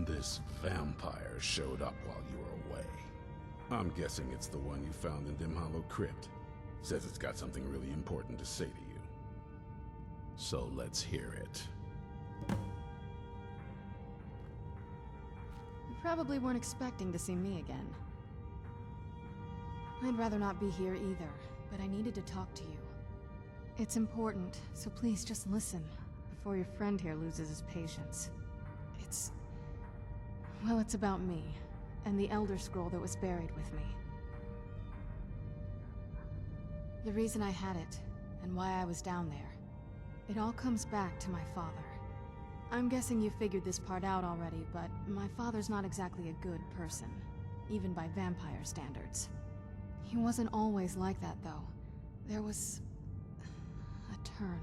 Speaker 8: This vampire showed up while you were away. I'm guessing it's the one you found in Dimhollow Crypt. Says it's got something really important to say to you. So let's hear it.
Speaker 13: You probably weren't expecting to see me again. I'd rather not be here either, but I needed to talk to you. It's important, so please just listen, before your friend here loses his patience. Well, it's about me, and the Elder Scroll that was buried with me. The reason I had it, and why I was down there. It all comes back to my father. I'm guessing you figured this part out already, but my father's not exactly a good person, even by vampire standards. He wasn't always like that, though. There was a turn.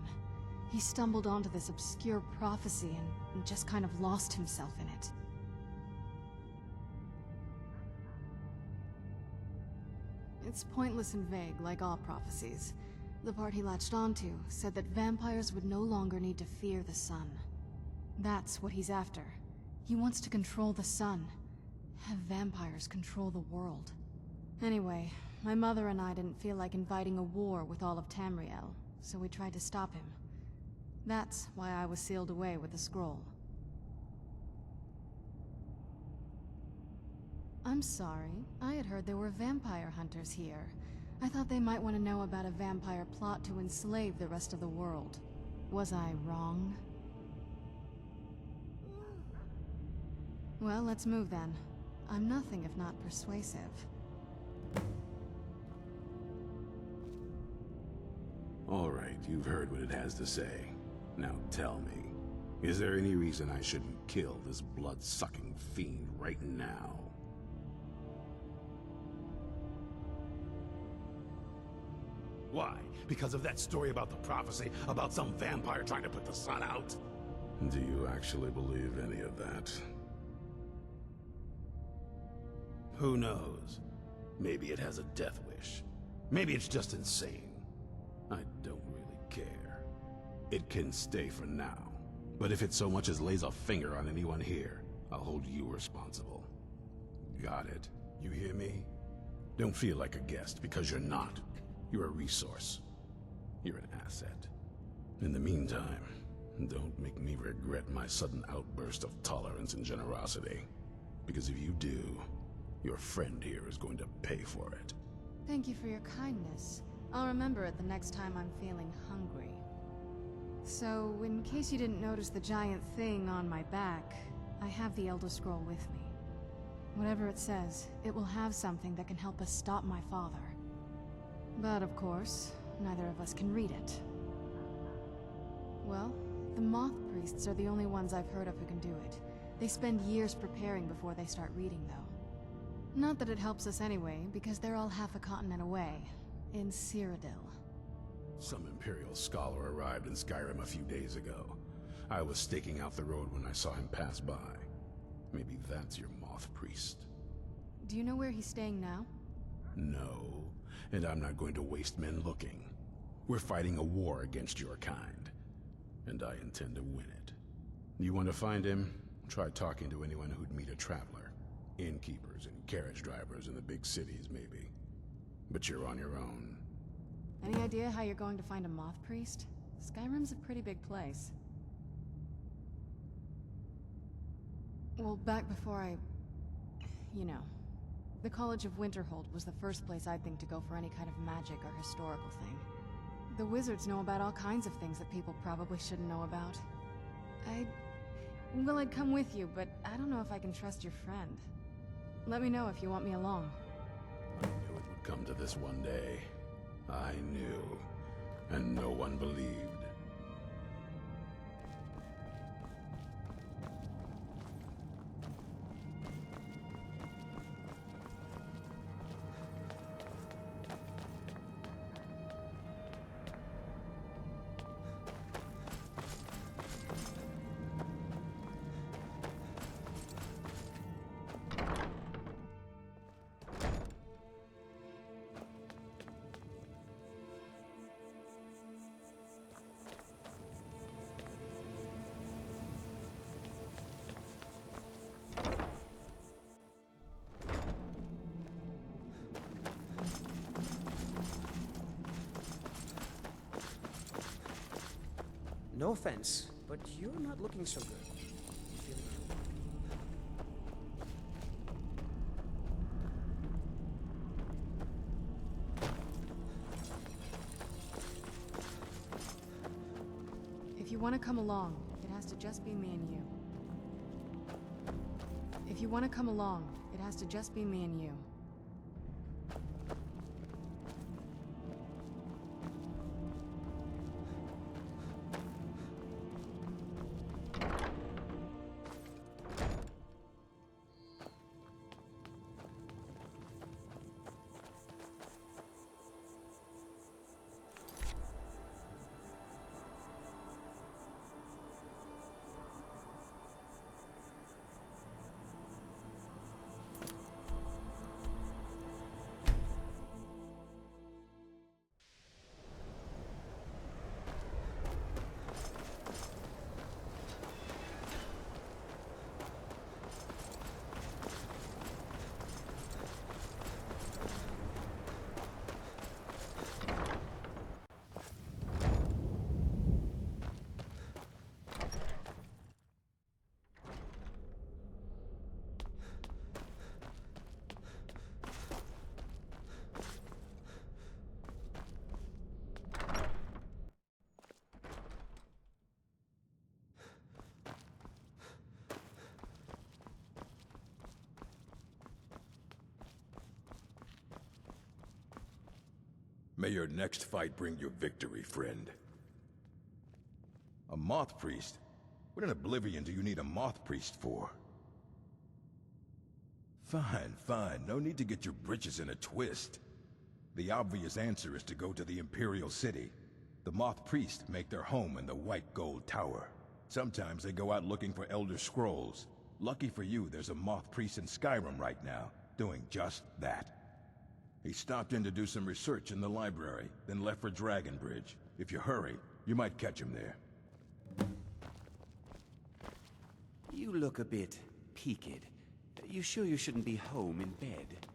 Speaker 13: He stumbled onto this obscure prophecy and just kind of lost himself in it. It's pointless and vague, like all prophecies. The part he latched onto said that vampires would no longer need to fear the sun. That's what he's after. He wants to control the sun. Have vampires control the world. Anyway, my mother and I didn't feel like inviting a war with all of Tamriel, so we tried to stop him. That's why I was sealed away with the scroll. I'm sorry. I had heard there were vampire hunters here. I thought they might want to know about a vampire plot to enslave the rest of the world. Was I wrong? Well, let's move then. I'm nothing if not persuasive.
Speaker 8: All right, you've heard what it has to say. Now tell me, is there any reason I shouldn't kill this blood-sucking fiend right now?
Speaker 19: Why? Because of that story about the prophecy, about some vampire trying to put the sun out?
Speaker 8: Do you actually believe any of that?
Speaker 19: Who knows? Maybe it has a death wish. Maybe it's just insane.
Speaker 8: I don't really care. It can stay for now. But if it so much as lays a finger on anyone here, I'll hold you responsible. Got it? You hear me? Don't feel like a guest, because you're not. You're a resource. You're an asset. In the meantime, don't make me regret my sudden outburst of tolerance and generosity. Because if you do, your friend here is going to pay for it.
Speaker 13: Thank you for your kindness. I'll remember it the next time I'm feeling hungry. So, in case you didn't notice the giant thing on my back, I have the Elder Scroll with me. Whatever it says, it will have something that can help us stop my father. But of course, neither of us can read it. Well, the Moth Priests are the only ones I've heard of who can do it. They spend years preparing before they start reading, though. Not that it helps us anyway, because they're all half a continent away, in Cyrodiil.
Speaker 8: Some Imperial scholar arrived in Skyrim a few days ago. I was staking out the road when I saw him pass by. Maybe that's your Moth Priest.
Speaker 13: Do you know where he's staying now?
Speaker 8: No, and I'm not going to waste men looking. We're fighting a war against your kind, and I intend to win it. You want to find him? Try talking to anyone who'd meet a traveler. Innkeepers and carriage drivers in the big cities, maybe. But you're on your own.
Speaker 13: Any idea how you're going to find a Moth Priest? Skyrim's a pretty big place. Well, back before you know, the College of Winterhold was the first place I'd think to go for any kind of magic or historical thing. The wizards know about all kinds of things that people probably shouldn't know about. I'd come with you, but I don't know if I can trust your friend. Let me know if you want me along.
Speaker 8: I knew it would come to this one day. I knew, and no one believed.
Speaker 3: No offense, but you're not looking so good.
Speaker 13: If you want to come along, it has to just be me and you. If you want to come along, it has to just be me and you.
Speaker 19: May your next fight bring you victory, friend. A Moth Priest? What in Oblivion do you need a Moth Priest for? Fine, fine. No need to get your britches in a twist. The obvious answer is to go to the Imperial City. The Moth Priest make their home in the White Gold Tower. Sometimes they go out looking for Elder Scrolls. Lucky for you, there's a Moth Priest in Skyrim right now, doing just that. He stopped in to do some research in the library, then left for Dragonbridge. If you hurry, you might catch him there.
Speaker 20: You look a bit peaked. You sure you shouldn't be home in bed?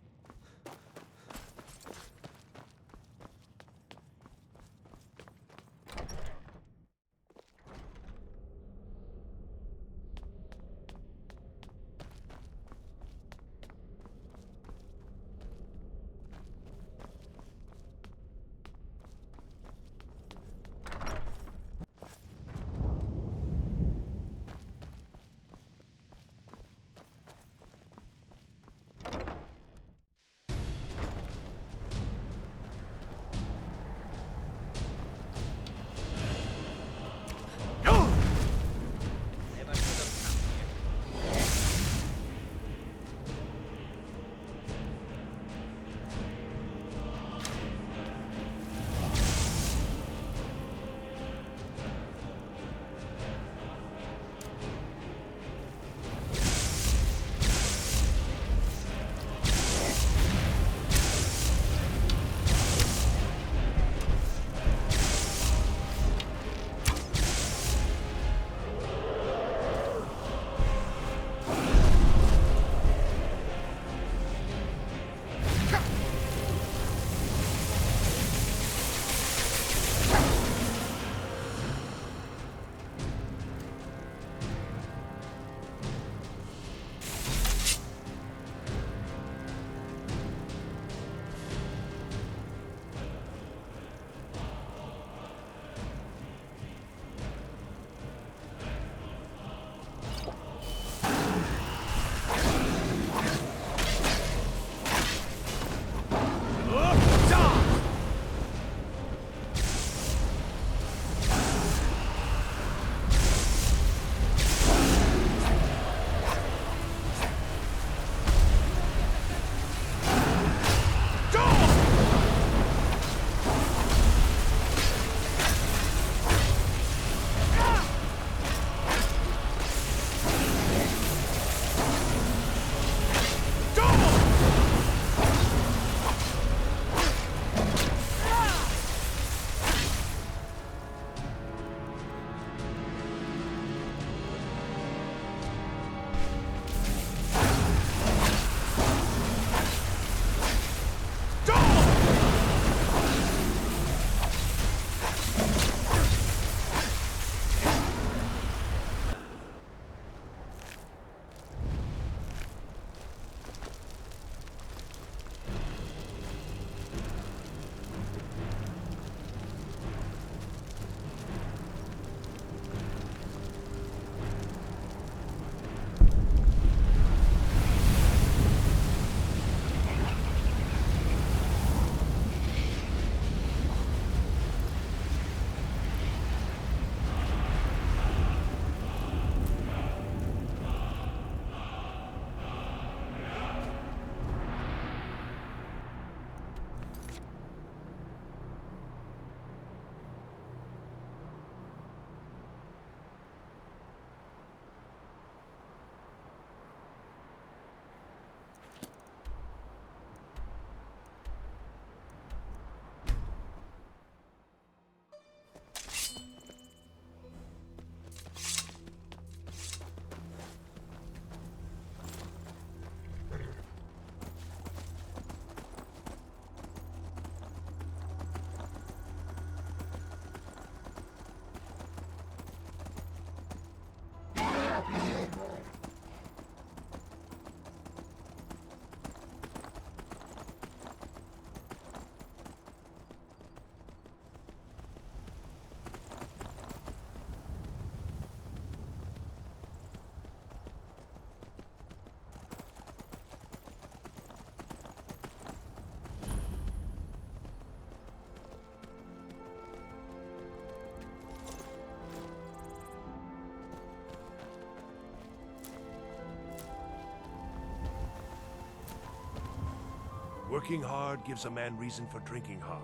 Speaker 9: Working hard gives a man reason for drinking hard.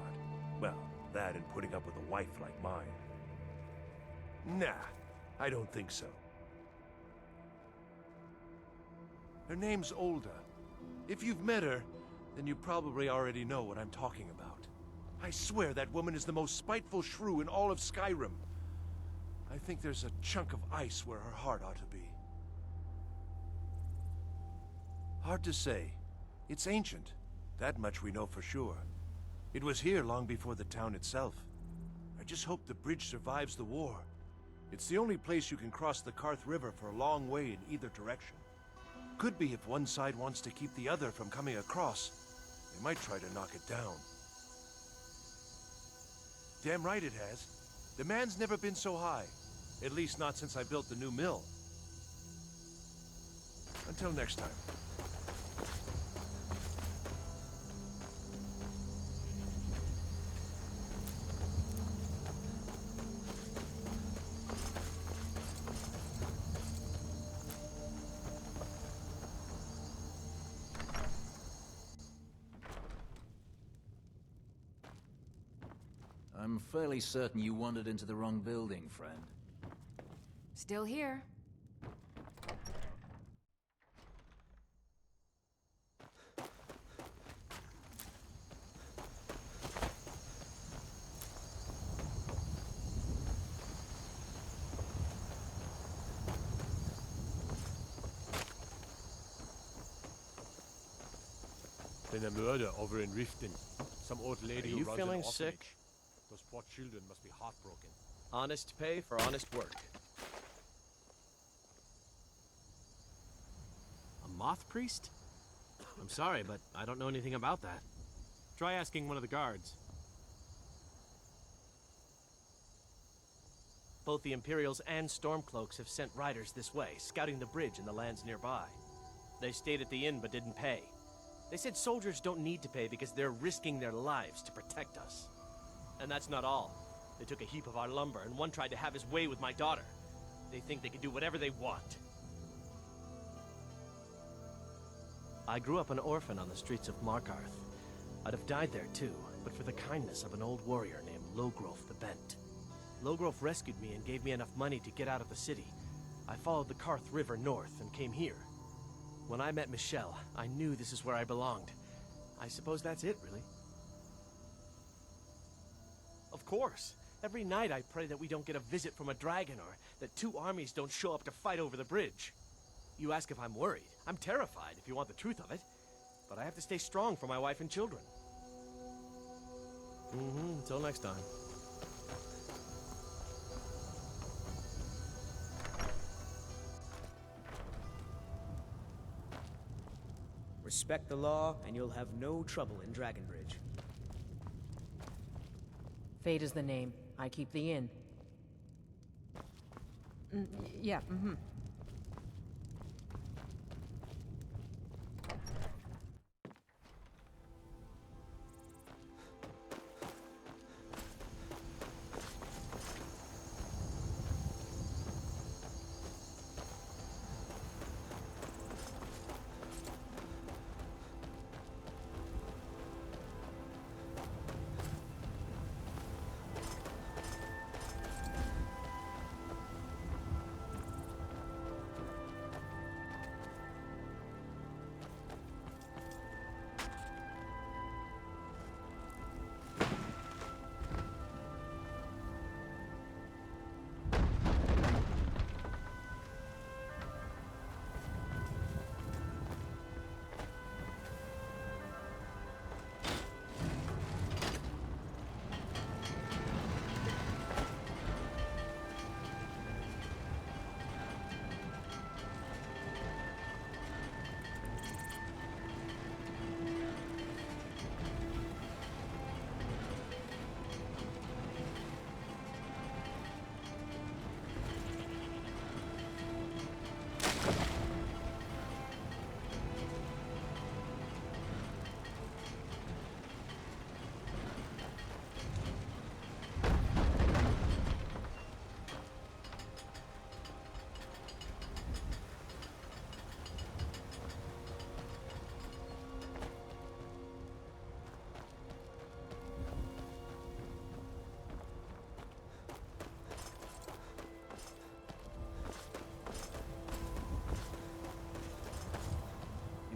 Speaker 9: Well, that and putting up with a wife like mine. Nah, I don't think so. Her name's Olda. If you've met her, then you probably already know what I'm talking about. I swear that woman is the most spiteful shrew in all of Skyrim. I think there's a chunk of ice where her heart ought to be.
Speaker 21: Hard to say. It's ancient. That much we know for sure. It was here long before the town itself. I just hope the bridge survives the war. It's the only place you can cross the Karth River for a long way in either direction. Could be if one side wants to keep the other from coming across. They might try to knock it down. Damn right it has. Demand's never been so high. At least not since I built the new mill. Until next time.
Speaker 22: I'm fairly certain you wandered into the wrong building, friend.
Speaker 5: Still here.
Speaker 9: Been a murder over in Riften. Some old lady who
Speaker 7: Are you
Speaker 9: runs
Speaker 7: feeling
Speaker 9: an
Speaker 7: sick?
Speaker 9: orphanage. Those poor children must be heartbroken.
Speaker 7: Honest pay for honest work. A Moth Priest? I'm sorry, but I don't know anything about that. Try asking one of the guards. Both the Imperials and Stormcloaks have sent riders this way, scouting the bridge and the lands nearby. They stayed at the inn but didn't pay. They said soldiers don't need to pay because they're risking their lives to protect us. And that's not all. They took a heap of our lumber, and one tried to have his way with my daughter. They think they can do whatever they want. I grew up an orphan on the streets of Markarth. I'd have died there too, but for the kindness of an old warrior named Logrolf the Bent. Logrolf rescued me and gave me enough money to get out of the city. I followed the Karth River north and came here. When I met Michelle, I knew this is where I belonged. I suppose that's it, really. Of course. Every night I pray that we don't get a visit from a dragon or that two armies don't show up to fight over the bridge. You ask if I'm worried. I'm terrified, if you want the truth of it. But I have to stay strong for my wife and children. Until next time.
Speaker 3: Respect the law, and you'll have no trouble in Dragonbridge.
Speaker 15: Fate is the name. I keep the inn. Yeah,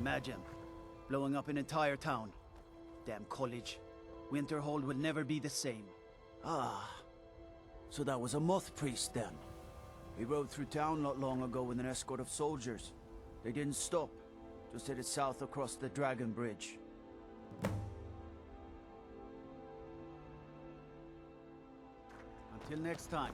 Speaker 23: Imagine blowing up an entire town. Damn college. Winterhold will never be the same.
Speaker 24: Ah, so that was a Moth Priest then. He rode through town not long ago with an escort of soldiers. They didn't stop. Just headed south across the Dragon Bridge. Until next time.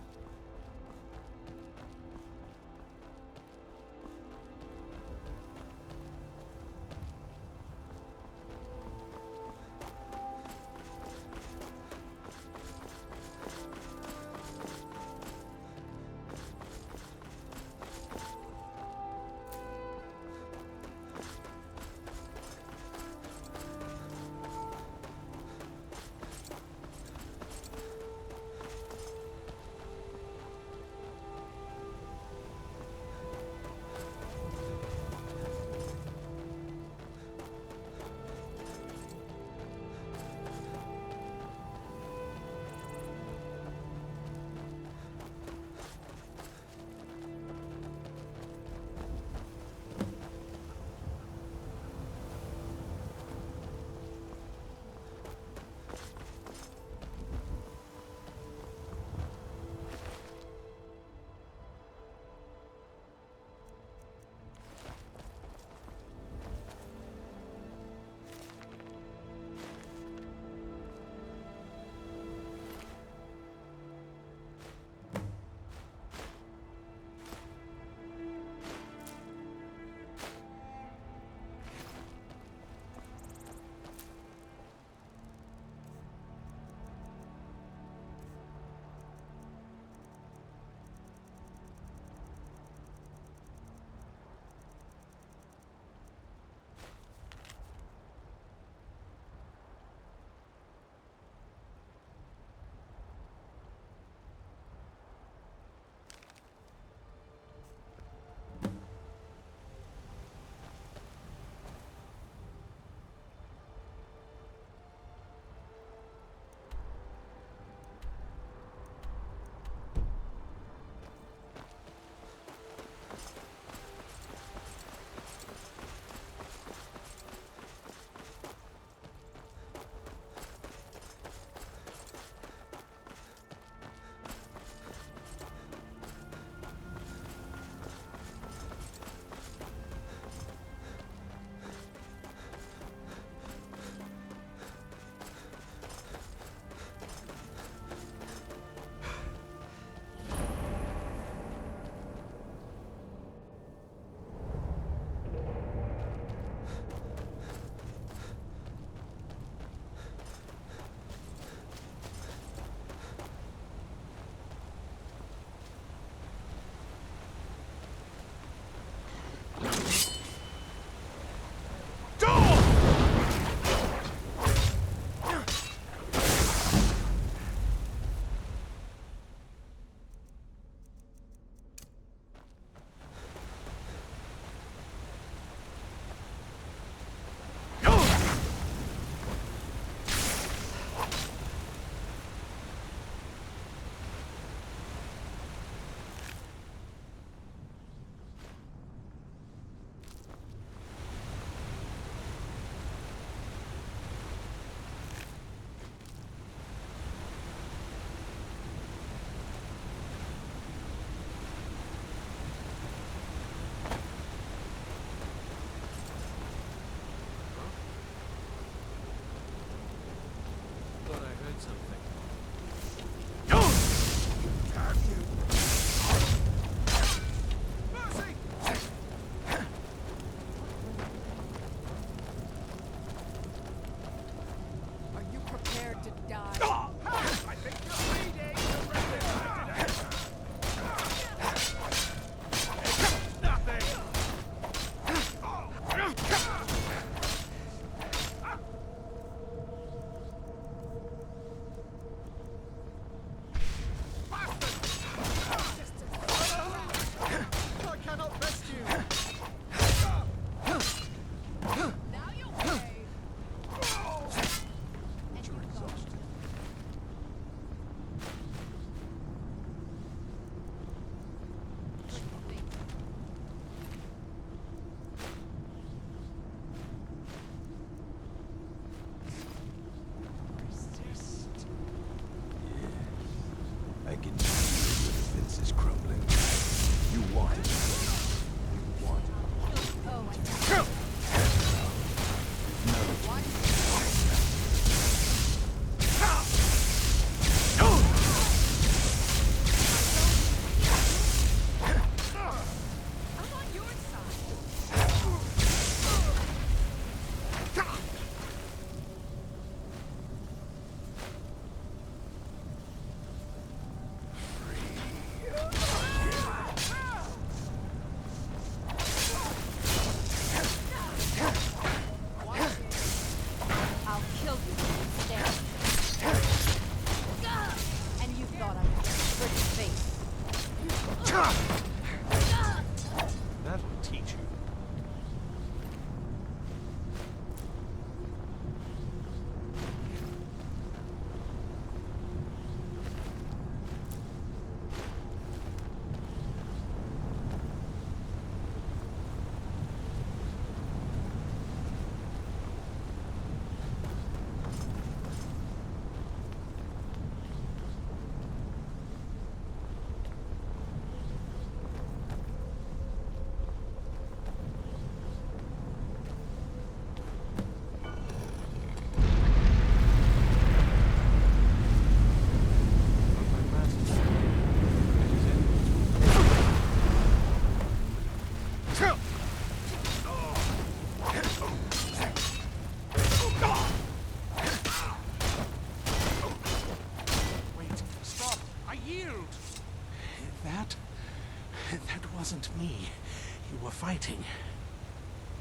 Speaker 1: fighting.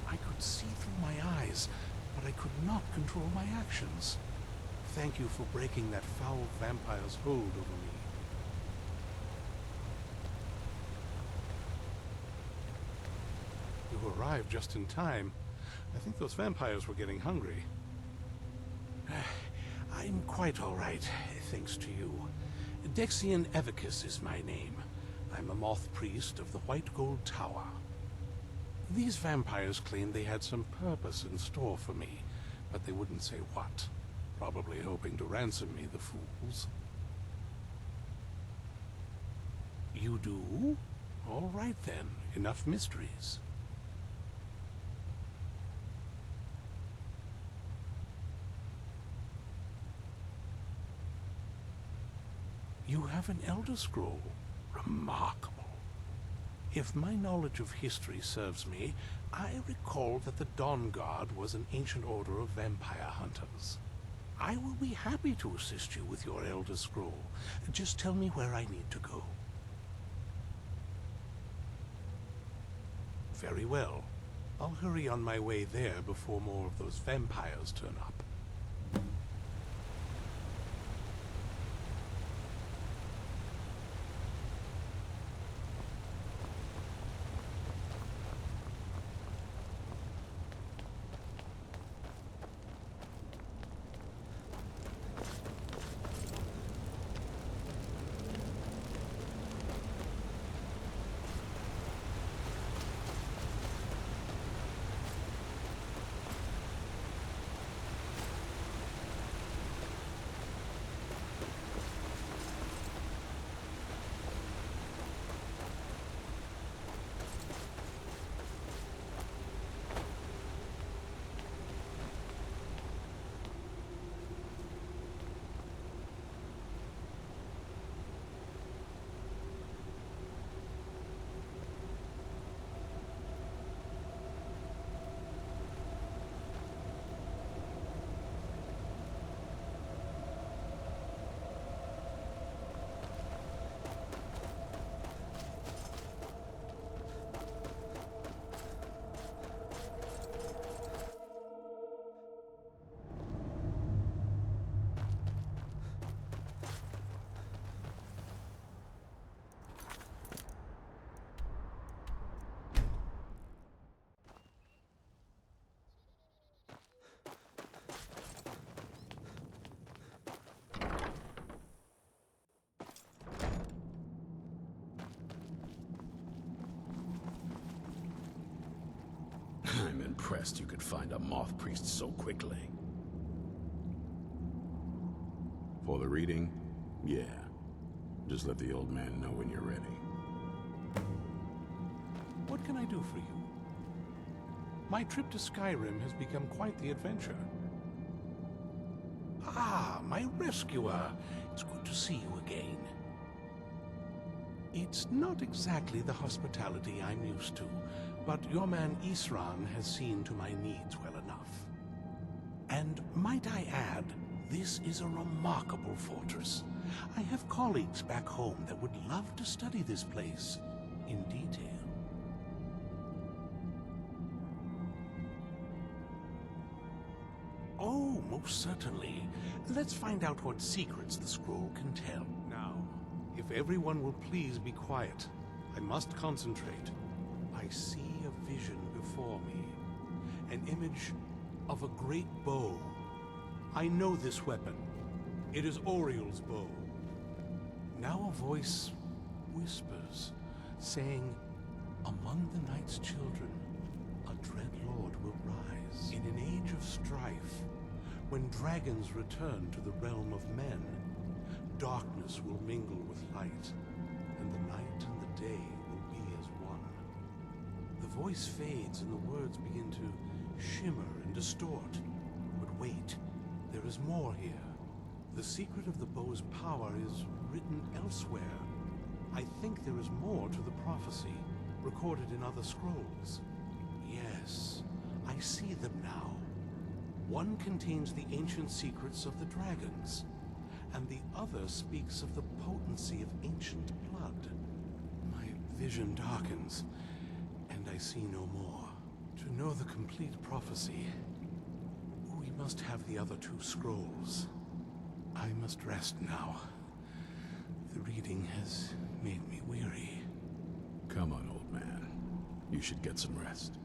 Speaker 1: I could see through my eyes, but I could not control my actions. Thank you for breaking that foul vampire's hold over me. You arrived just in time. I think those vampires were getting hungry. I'm quite all right, thanks to you. Dexian Evicus is my name. I'm a Moth Priest of the White Gold Tower. These vampires claimed they had some purpose in store for me, but they wouldn't say what. Probably hoping to ransom me, the fools. You do? All right then, enough mysteries. You have an Elder Scroll. Remarkable. If my knowledge of history serves me, I recall that the Dawnguard was an ancient order of vampire hunters. I will be happy to assist you with your Elder Scroll. Just tell me where I need to go. Very well. I'll hurry on my way there before more of those vampires turn up.
Speaker 8: I'm impressed you could find a Moth Priest so quickly. For the reading? Yeah. Just let the old man know when you're ready.
Speaker 1: What can I do for you? My trip to Skyrim has become quite the adventure. Ah, my rescuer. It's good to see you again. It's not exactly the hospitality I'm used to, but your man Isran has seen to my needs well enough. And might I add, this is a remarkable fortress. I have colleagues back home that would love to study this place in detail. Oh, most certainly. Let's find out what secrets the scroll can tell. Now, if everyone will please be quiet, I must concentrate. I see a vision before me, an image of a great bow. I know this weapon. It is Oriel's bow. Now a voice whispers, saying, among the night's children, a dread lord will rise. In an age of strife, when dragons return to the realm of men, darkness will mingle with light, and the night and the day will be as one. The voice fades and the words begin to shimmer and distort. But wait, there is more here. The secret of the bow's power is written elsewhere. I think there is more to the prophecy, recorded in other scrolls. Yes, I see them now. One contains the ancient secrets of the dragons, and the other speaks of the potency of ancient blood. My vision darkens, and I I see no more. To know the complete prophecy, we must have the other 2 scrolls. I must rest now. The reading has made me weary.
Speaker 8: Come on, old man. You should get some rest.